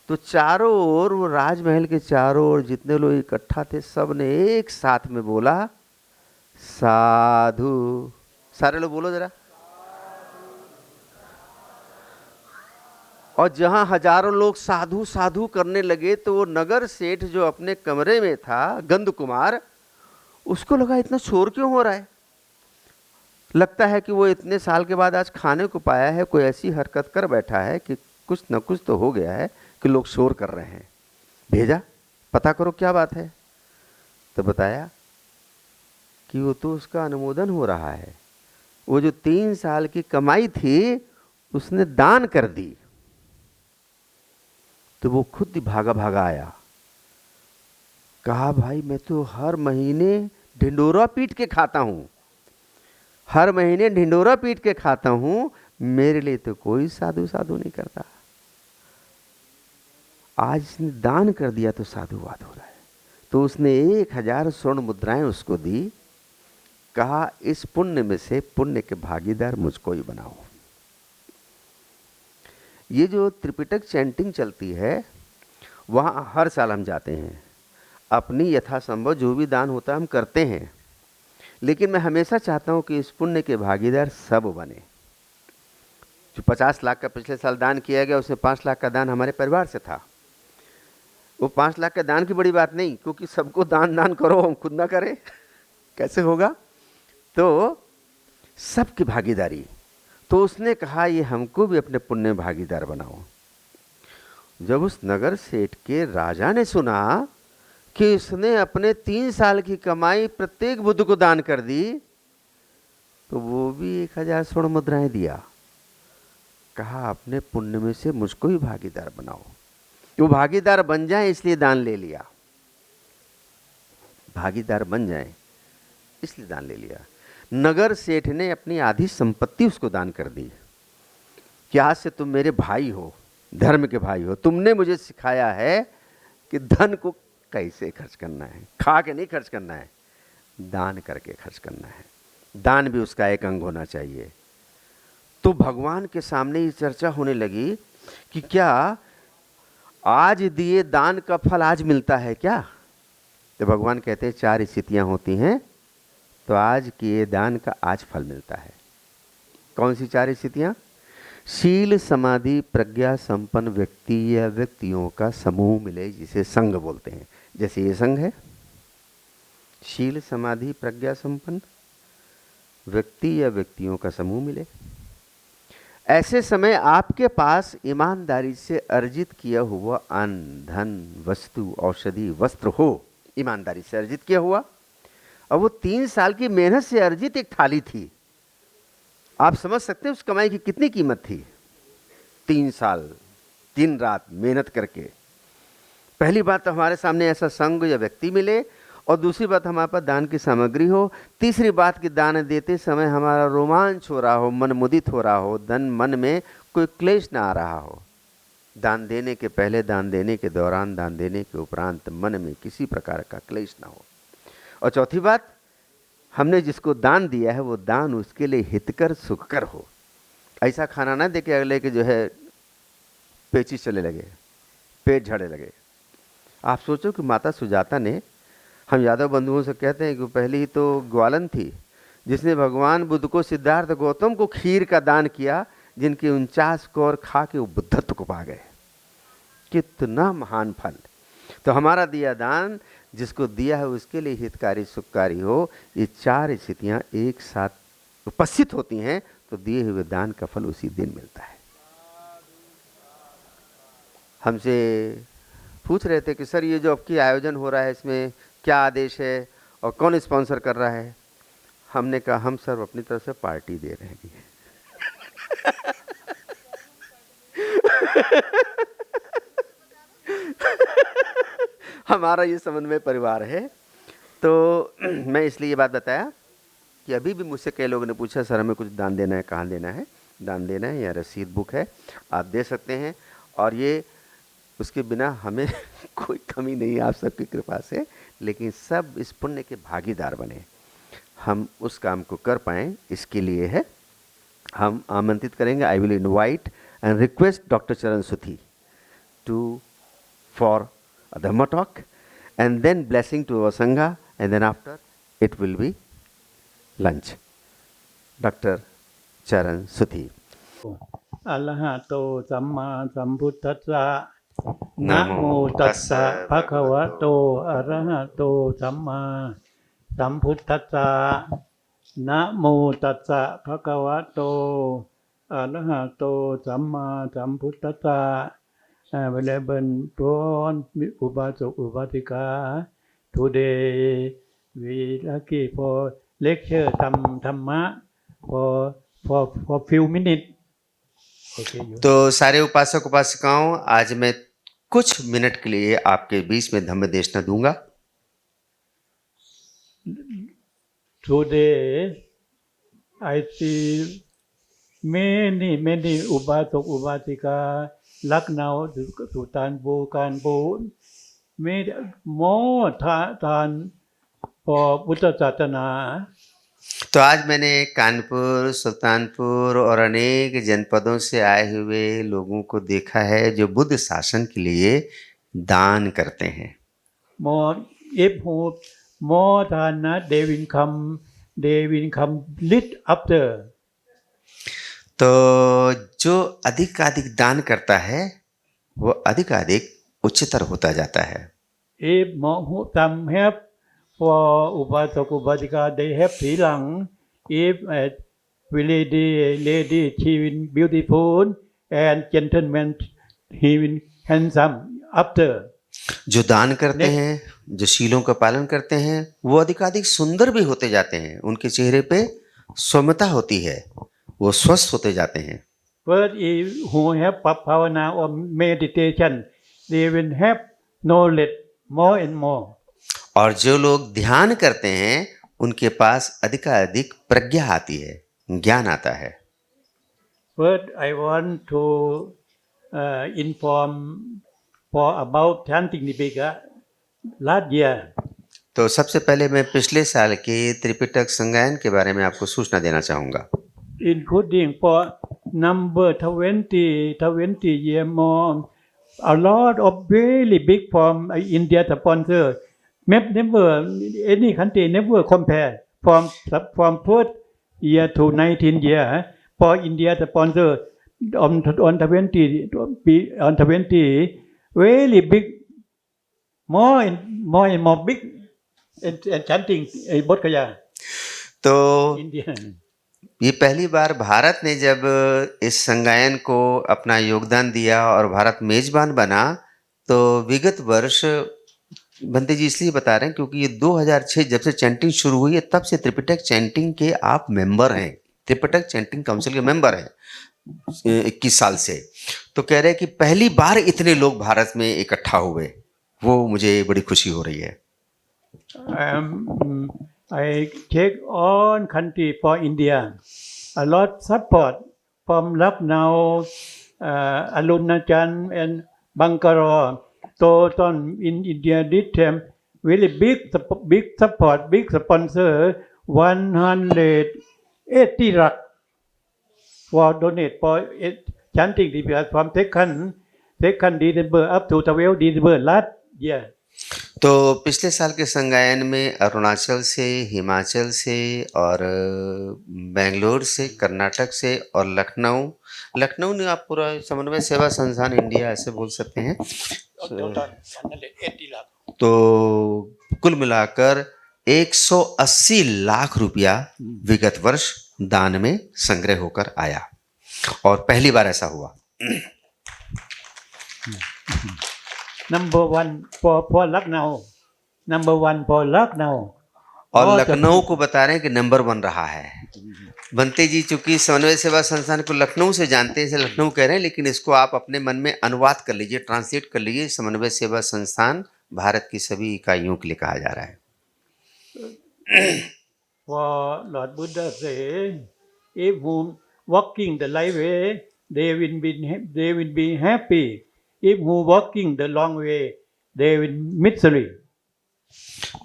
तो चारों ओर, वो राजमहल के चारों ओर जितने लोग इकट्ठा थे, सब ने एक साथ में बोला साधु। सारे लोग बोलो जरा। और जहां हजारों लोग साधु साधु करने लगे, तो वो नगर सेठ जो अपने कमरे में था, गंध कुमार, उसको लगा इतना शोर क्यों हो रहा है। लगता है कि वो इतने साल के बाद आज खाने को पाया है, कोई ऐसी हरकत कर बैठा है कि कुछ न कुछ तो हो गया है कि लोग शोर कर रहे हैं। भेजा पता करो क्या बात है। तो बताया कि वो तो उसका अनुमोदन हो रहा है, वो जो 3 साल की कमाई थी उसने दान कर दी। तो वो खुद ही भागा भागा आया, कहा भाई मैं तो हर महीने ढिंडोरा पीट के खाता हूं, हर महीने ढिंडोरा पीट के खाता हूं, मेरे लिए तो कोई साधु साधु नहीं करता। आज इसने दान कर दिया तो साधुवाद हो रहा है। तो उसने 1000 स्वर्ण मुद्राएं उसको दी, कहा इस पुण्य में से पुण्य के भागीदार मुझको ही बनाओ। ये जो त्रिपिटक चैंटिंग चलती है वहाँ हर साल हम जाते हैं, अपनी यथासंभव जो भी दान होता है हम करते हैं, लेकिन मैं हमेशा चाहता हूँ कि इस पुण्य के भागीदार सब बने। जो 50 लाख का पिछले साल दान किया गया उसमें 5 लाख का दान हमारे परिवार से था। वो 5 लाख का दान की बड़ी बात नहीं, क्योंकि सबको दान करो, हम खुद ना करें कैसे होगा, तो सबकी भागीदारी। तो उसने कहा ये हमको भी अपने पुण्य में भागीदार बनाओ। जब उस नगर सेठ के राजा ने सुना कि इसने अपने 3 साल की कमाई प्रत्येक बुद्ध को दान कर दी, तो वो भी 1000 स्वर्ण मुद्राएं दिया। कहा अपने पुण्य में से मुझको भी भागीदार बनाओ। वो भागीदार बन जाए इसलिए दान ले लिया, भागीदार बन जाए इसलिए दान ले लिया। नगर सेठ ने अपनी आधी संपत्ति उसको दान कर दी कि आज से तुम मेरे भाई हो, धर्म के भाई हो। तुमने मुझे सिखाया है कि धन को कैसे खर्च करना है, खा के नहीं खर्च करना है, दान करके खर्च करना है। दान भी उसका एक अंग होना चाहिए। तो भगवान के सामने ये चर्चा होने लगी कि क्या आज दिए दान का फल आज मिलता है क्या? तो भगवान कहते हैं 4 स्थितियां होती हैं तो आज किए दान का आज फल मिलता है। कौन सी 4 स्थितियां? शील समाधि प्रज्ञा संपन्न व्यक्ति या व्यक्तियों का समूह मिले, जिसे संघ बोलते हैं। जैसे ये संघ है, शील समाधि प्रज्ञा संपन्न व्यक्ति या व्यक्तियों का समूह मिले। ऐसे समय आपके पास ईमानदारी से अर्जित किया हुआ अन्न, धन, वस्तु, औषधि, वस्त्र हो, ईमानदारी से अर्जित किया हुआ, और वो 3 साल की मेहनत से अर्जित एक थाली थी। आप समझ सकते हैं उस कमाई की कितनी कीमत थी। 3 साल दिन रात मेहनत करके। पहली बात तो हमारे सामने ऐसा संघ या व्यक्ति मिले, और दूसरी बात हमारे पास दान की सामग्री हो। तीसरी बात कि दान देते समय हमारा रोमांच हो रहा हो, मन मुदित हो रहा हो, मन में कोई क्लेश ना आ रहा हो। दान देने के पहले, दान देने के दौरान, दान देने के उपरांत मन में किसी प्रकार का क्लेश ना हो। और चौथी बात, हमने जिसको दान दिया है वो दान उसके लिए हितकर सुखकर हो। ऐसा खाना ना दे के अगले के जो है पेचिश चले लगे, पेट झड़े लगे। आप सोचो कि माता सुजाता ने, हम यादव बंधुओं से कहते हैं कि पहली तो ग्वालन थी जिसने भगवान बुद्ध को, सिद्धार्थ गौतम को खीर का दान किया, जिनके 49 कौर खा के वो बुद्धत्व को पा गए। कितना महान फल। तो हमारा दिया दान जिसको दिया है उसके लिए हितकारी सुखकारी हो। ये 4 स्थितियां एक साथ उपस्थित होती हैं तो दिए हुए दान का फल उसी दिन मिलता है। हमसे पूछ रहे थे कि सर ये जो आपकी आयोजन हो रहा है इसमें क्या आदेश है और कौन स्पॉन्सर कर रहा है? हमने कहा हम सर अपनी तरफ से पार्टी दे रहे हैं। हमारा ये समन्वय परिवार है। तो मैं इसलिए ये बात बताया कि अभी भी मुझसे कई लोगों ने पूछा सर हमें कुछ दान देना है, कहाँ देना है? दान देना है या रसीद बुक है, आप दे सकते हैं। और ये उसके बिना हमें कोई कमी नहीं है आप सबकी कृपा से, लेकिन सब इस पुण्य के भागीदार बने, हम उस काम को कर पाएँ, इसके लिए है। हम आमंत्रित करेंगे। I will invite and request doctor Charan Suthi to for a dhamma talk and then blessing to our sangha, and then after it will be lunch. Dr. Charan Suthi. Arahato samma sambuddhassa namo tassa bhagavato arahato samma sambuddhassa namo tassa bhagavato arahato samma sambuddhassa. Available on Ubasok Ubatika. Today we lucky for lecture Dhamma for few minutes. Okay, तो सारे उपासक उपासिकाओं, आज मैं कुछ minute के लिए आपके बीच में धम्म देशना दूंगा। Today I see many Ubasok Ubasika. Lucknow, Sultanpur, Kanpur, made more than for Buddha Satana तो आज मैंने कानपुर, सुल्तानपुर और अनेक जनपदों से आए हुए लोगों को देखा है जो बुद्ध शासन के लिए दान करते हैं। More, if who more than they will come lit after. तो जो अधिक दान करता है वो अधिक उच्चतर होता जाता है। If more who some have for Upasak Upasika, they have Thilang. If lady, she will beautiful and gentleman, he will handsome after. जो दान करते हैं, जो शीलों का पालन करते हैं, वो अधिक सुंदर भी होते जाते हैं। उनके चेहरे पे सौम्यता होती है, वो स्वस्थ होते जाते हैं। But if who have bhavana or meditation, they will have knowledge more and more. और जो लोग ध्यान करते हैं उनके पास अधिक प्रज्ञा आती है, ज्ञान आता है। But I want to inform for about chanting Dipika last year. तो सबसे पहले मैं पिछले साल के त्रिपिटक संगायन के बारे में आपको सूचना देना चाहूँगा। Including for number 20 year more, a lot of very big from India sponsor. Never any country never compare from first year to 19 year for India sponsor on 20 very big more and more big and chanting Bodh Gaya. तो India. ये पहली बार भारत ने जब इस संगायन को अपना योगदान दिया और भारत मेजबान बना, तो विगत वर्ष बंते जी इसलिए बता रहे हैं क्योंकि ये 2006 जब से चैंटिंग शुरू हुई है तब से त्रिपिटक चैंटिंग के आप मेंबर हैं, त्रिपिटक चैंटिंग काउंसिल के मेंबर हैं 21 साल से। तो कह रहे हैं कि पहली बार इतने लोग भारत में इकट्ठा हुए, वो मुझे बड़ी खुशी हो रही है। I take all country for India. A lot support from Lucknow, Arunachal and Bangalore. So in India did them really big support, big sponsor, 180 lakh for donate for chanting Dipika from second December up to 12 December last year. तो पिछले साल के संगायन में अरुणाचल से, हिमाचल से और बेंगलोर से, कर्नाटक से और लखनऊ ने आप पूरा समन्वय सेवा संस्थान इंडिया ऐसे बोल सकते हैं। तो कुल मिलाकर 180 लाख रुपया विगत वर्ष दान में संग्रह होकर आया और पहली बार ऐसा हुआ। Number one for Lucknow. Number one for Lucknow. और लखनऊ को बता रहे हैं कि नंबर 1 रहा है। बंते जी चूंकि समन्वय सेवा संस्थान को लखनऊ से जानते हैं, इसे लखनऊ कह रहे हैं, लेकिन इसको आप अपने मन में अनुवाद कर लीजिए, ट्रांसलेट कर लीजिए। समन्वय सेवा संस्थान भारत की सभी इकाइयों के लिए कहा जा रहा है। For Lord Buddha say, if who walking the right way, they will be happy. If who walking the long way, they will misery.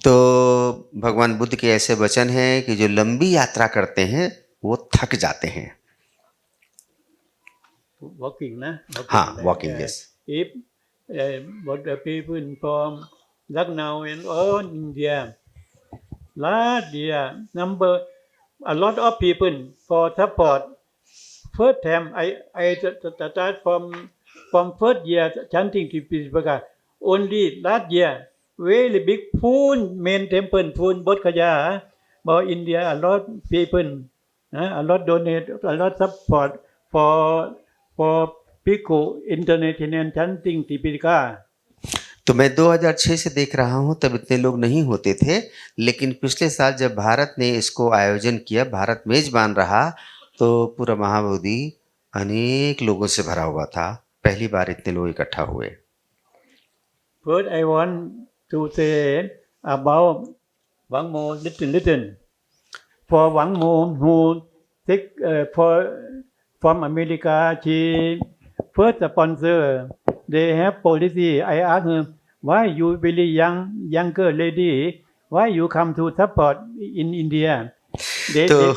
तो भगवान बुद्ध के ऐसे वचन हैं कि जो लंबी यात्रा करते हैं वो थक जाते हैं। Walking, na? हाँ, walking, yes. If what the people from Lucknow and all India, last year a lot of people for support. First time I start from first year chanting Dipika. Only last year, very big full main temple, full Bodh Gaya. But India, a lot people, a lot donate, a lot support for Pico International chanting Dipika. तो मैं 2006 से देख रहा हूँ, तब इतने लोग नहीं होते थे, लेकिन पिछले साल जब भारत ने इसको आयोजन किया, भारत मेजबान रहा, तो पूरा महाबोधि अनेक लोगों से भरा हुआ था। पहली बार इतने लोग इकट्ठा हुए। First, I want to say about Wang Mo little. For Wang Mo who take from America, she first sponsor. They have policy. I asked her, why you really younger lady, why you come to support in India? तो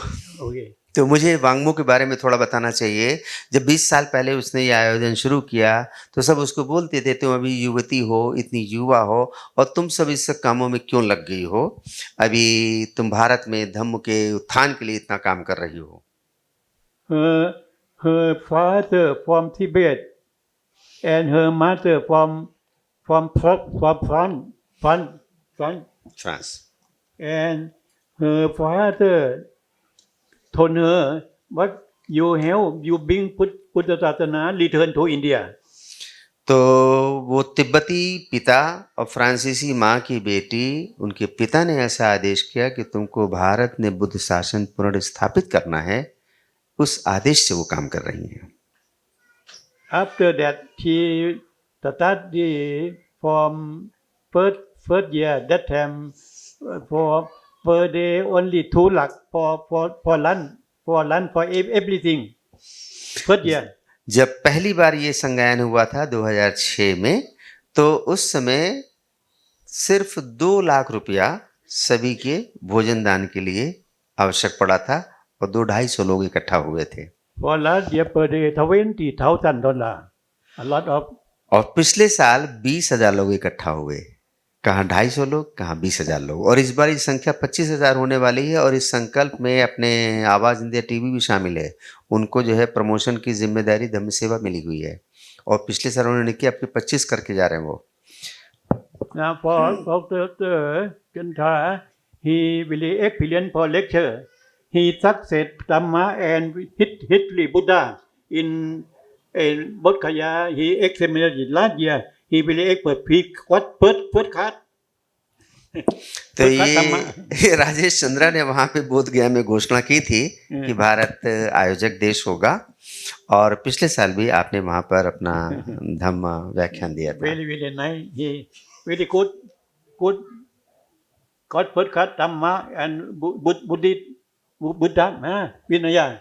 okay. तो मुझे वांगमू के बारे में थोड़ा बताना चाहिए। जब 20 साल पहले उसने ये आयोजन शुरू किया तो सब उसको बोलते थे तुम अभी युवती हो, इतनी युवा हो और तुम सब इस सब कामों में क्यों लग गई हो, अभी तुम भारत में धम्म के उत्थान के लिए इतना काम कर रही हो। Her father from Tibet and her mother from France. And her father told her, "What you help, you bring Buddha Satana, return to India." तो वो तिब्बती पिता और फ्रांसीसी माँ की बेटी, उनके पिता ने ऐसा आदेश किया कि तुमको भारत में बुद्ध शासन पुनर्स्थापित करना है, उस आदेश से वो काम कर रही हैं। After that, she studied from first year. That time, for per day only 2 lakh for lunch for everything. First year. जब पहली बार ये संज्ञान हुआ था 2006 में, तो उस समय सिर्फ 2 लाख रुपया सभी के भोजन दान के लिए आवश्यक पड़ा था और 200-250 लोग इकट्ठा हुए थे। For last year per day $20,000. A lot of. और पिछले साल 20,000 लोग इकट्ठा हुए, कहाँ 250 लोग, कहाँ 20,000 लोग, और इस बार ये संख्या 25,000 होने वाली है। और इस संकल्प में अपने आवाज़ इंडिया टीवी भी शामिल है, उनको जो है प्रमोशन की जिम्मेदारी धम्म सेवा मिली हुई है और पिछले साल उन्होंने किया, अब 25 करके जा रहे हैं वो। Now for Dr. Kenta, he will experience for lecture. He success Dhamma and history Buddha in Bodh Gaya. He examined last year. He will expert first class. तो ये राजेश चंद्रा ने वहाँ पे बोध गया में घोषणा की थी कि भारत आयोजक देश होगा, और पिछले साल भी आपने वहाँ पर अपना धम्म व्याख्यान दिया था। Very nice. He very good got first class Dhamma and Buddha Vinaya.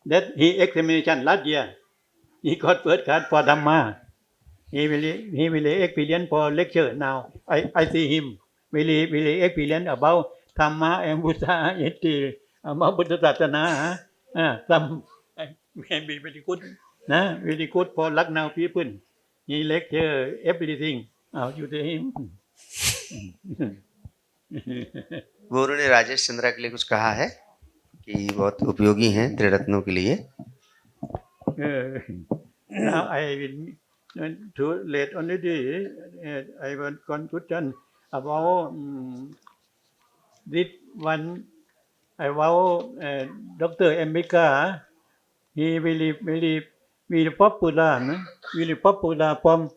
That he examination last year. He got first class for Dhamma. He will experience for lecture now. I see him. Really experience about Dhamma and Buddha, about Buddha Satana. Some maybe very good. Very good for Lucknow people. He lecture everything. You see him. वो उन्होंने राजेश चंद्रा के लिए कुछ कहा है कि बहुत उपयोगी हैं त्रिरत्नों के लिए। Now I will to let only I want conclusion about this one about Dr. Emeka. He very popular, very popular from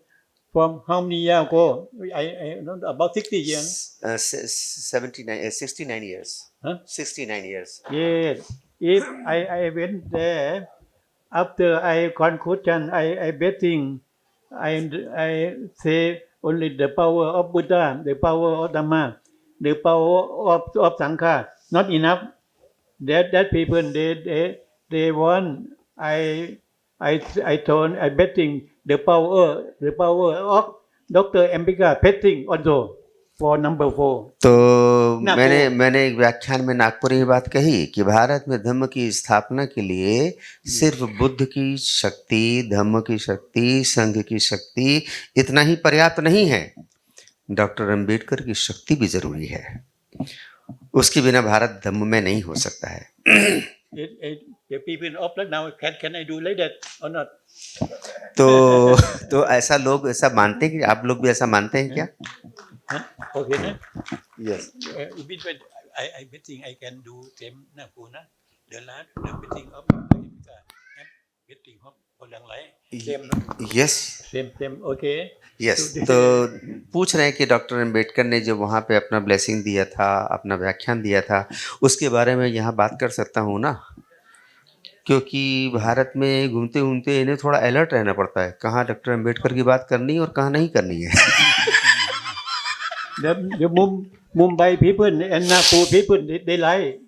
how many years ago? I know about 60 years. 69 years. Huh? 69 years. Yes. If I went there, after I conclusion, I betting, I say only the power of Buddha, the power of Dhamma, the power of Sangha, not enough. That people they want. I betting the power of Dr. Emeka betting also for number 4. तो मैंने एक व्याख्यान में नागपुर में बात कही कि भारत में धम्म की स्थापना के लिए सिर्फ बुद्ध की शक्ति, धम्म की शक्ति, संघ की शक्ति इतना ही पर्याप्त नहीं है, डॉक्टर अंबेडकर की शक्ति भी जरूरी है। उसके बिना भारत धम्म में नहीं हो सकता है। The people of now can I do like that or not? तो ऐसा लोग ऐसा मानते हैं कि आप लोग भी ऐसा मानते हैं क्या? Okay, na? Yes. I betting I can do same na po na. The betting of America, betting of Olang Lai. Same no? Yes. Same. Okay. Yes. तो पूछ रहे हैं कि डॉक्टर अम्बेडकर ने जो वहाँ पे अपना ब्लेसिंग दिया था, अपना व्याख्यान दिया था, उसके बारे में यहाँ बात कर सकता हूँ ना, क्योंकि भारत में घूमते घूमते इन्हें थोड़ा अलर्ट रहना पड़ता है, कहाँ डॉक्टर अम्बेडकर की बात करनी है और कहाँ नहीं करनी है। The Mumbai people and Nagpur people they like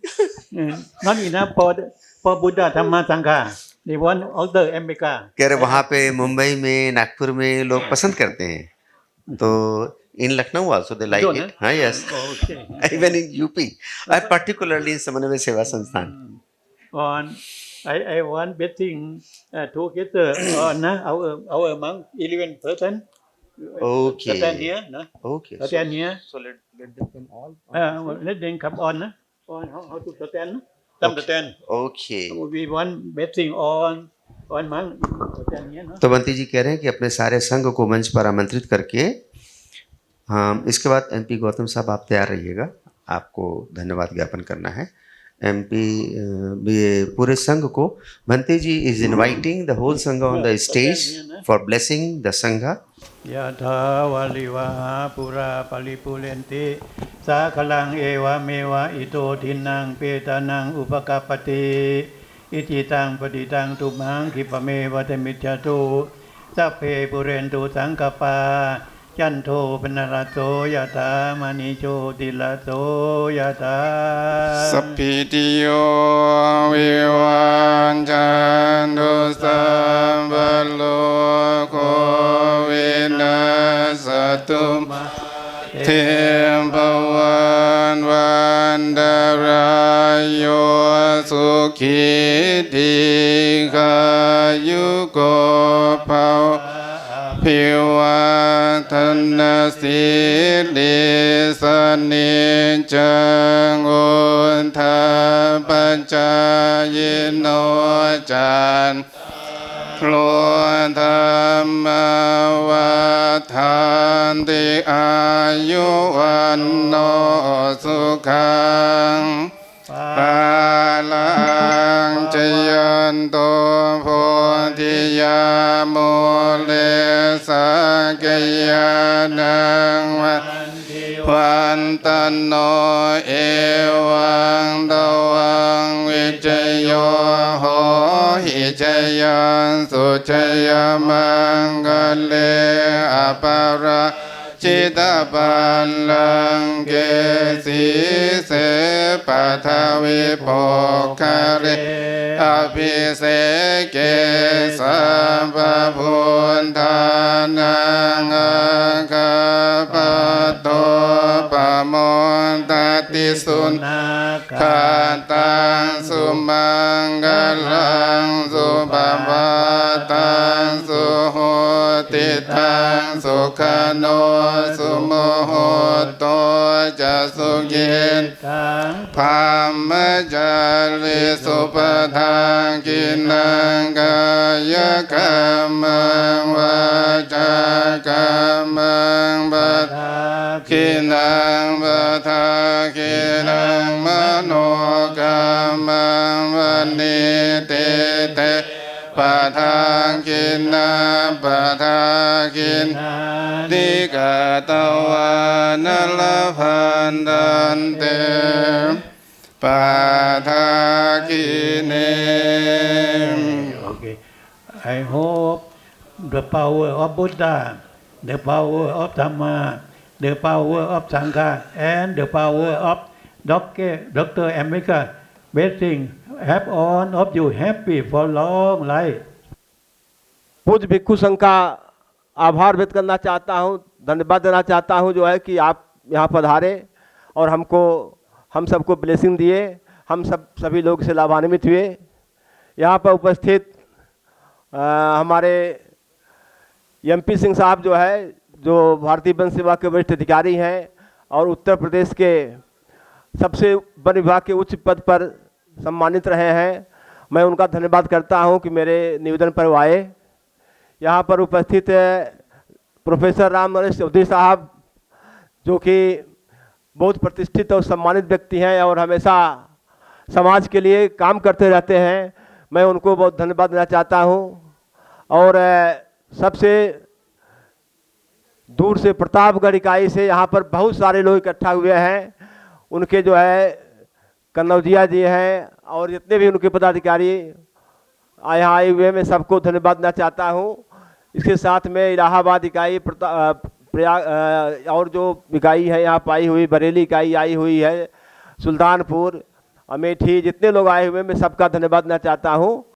not enough for Buddha Dhamma Sangha. They want other America. कह रहे वहाँ पे मुंबई में, नागपुर में लोग पसंद करते हैं, तो In Lucknow also they like it. Yes. Okay. Even in UP, particularly in Samanvay Seva Sansthan. On I want betting together on our among 11 person. Okay. Stand here, no? Okay. Stand here. So let them come all. Let them come on, no? On how to stand? Come to stand. Okay. We want betting on among stand here, no? तो बंटी जी कह रहे हैं कि अपने सारे संघ को मंच पर आमंत्रित करके इसके बाद एमपी गौतम साहब आप तैयार रहिएगा, आपको धन्यवाद ज्ञापन करना है। एमपी पूरे संघ को बंटी जी इज इनवाइटिंग द होल संघ on the stage for blessing the संघ। यथा वलिवाहा पुरा परिपुलेन्ति साकलं एवमेव इतोทินัง पेतनं उपकापति इति तां पतितां तुमां खिपमेव तमिच्छतुสัพเพ पुरेन्तुสังกปาจันโทปนรโสยะถามณิโชติละโสยะถา สัพพิติโยวิวันจันตุสัมปโลกวินาศตุมาเทมภวันวันดารายโยสุขิติกายุโกภวภิวัฒนาสิริสนิจังอุทธาปัจจายโนจันโลธรรมวัฏันติอายุวันโนสุขังปาลังจยันโตโพธิยาโมเลสกยานังวันตันโนเอวังตวังวิจโยโหหิจยันสุจยมังกเลอปาราจิตาปัลลังเกสีเสปัทวิโภคาเรอภิเสเกสัมปพุทธานังคาปโตปโมตติสุนคาตังสุมังกลังสุปปาตังสุโหติตังสุขโนสุโมโหโตจะสุขินภามจาริสุปทานกินังกายกรรมังวาจากรรมังปัฏฐากินังปัฏฐากินังมโนกรรมังวันนิเตเตปัฏฐากินังปัฏฐากินติกาตวานลพันตันเตปัฏฐากิเน Okay. I hope the power of Buddha, the power of Dhamma, the power of Sangha, and the power of Dr. America blessing have all of you happy for long life. पूज्य भिक्षु संघ का आभार व्यक्त करना चाहता हूँ, धन्यवाद देना चाहता हूँ जो है कि आप यहाँ पधारे और हम सबको ब्लेसिंग दिए, हम सभी लोग से लाभान्वित हुए। यहाँ पर उपस्थित हमारे एमपी सिंह साहब जो है, जो भारतीय वन सेवा के वरिष्ठ अधिकारी हैं और उत्तर प्रदेश के सबसे वन विभाग के उच्च पद पर सम्मानित रहे हैं। मैं उनका धन्यवाद करता हूं कि मेरे निवेदन पर वो आए। यहाँ पर उपस्थित प्रोफेसर राम नरेश चौधरी साहब जो कि बहुत प्रतिष्ठित और सम्मानित व्यक्ति हैं और हमेशा समाज के लिए काम करते रहते हैं, मैं उनको बहुत धन्यवाद देना चाहता हूं। और सबसे दूर से प्रतापगढ़ इकाई से यहाँ पर बहुत सारे लोग इकट्ठा हुए हैं, उनके जो है कन्नौजिया जी हैं और जितने भी उनके पदाधिकारी यहाँ आए हुए, मैं सबको धन्यवाद देना चाहता हूँ। इसके साथ में इलाहाबाद इकाई प्रयाग और जो इकाई है यहाँ पर आई हुई, बरेली इकाई आई हुई है, सुल्तानपुर, अमेठी, जितने लोग आए हुए मैं सबका धन्यवाद देना चाहता हूँ।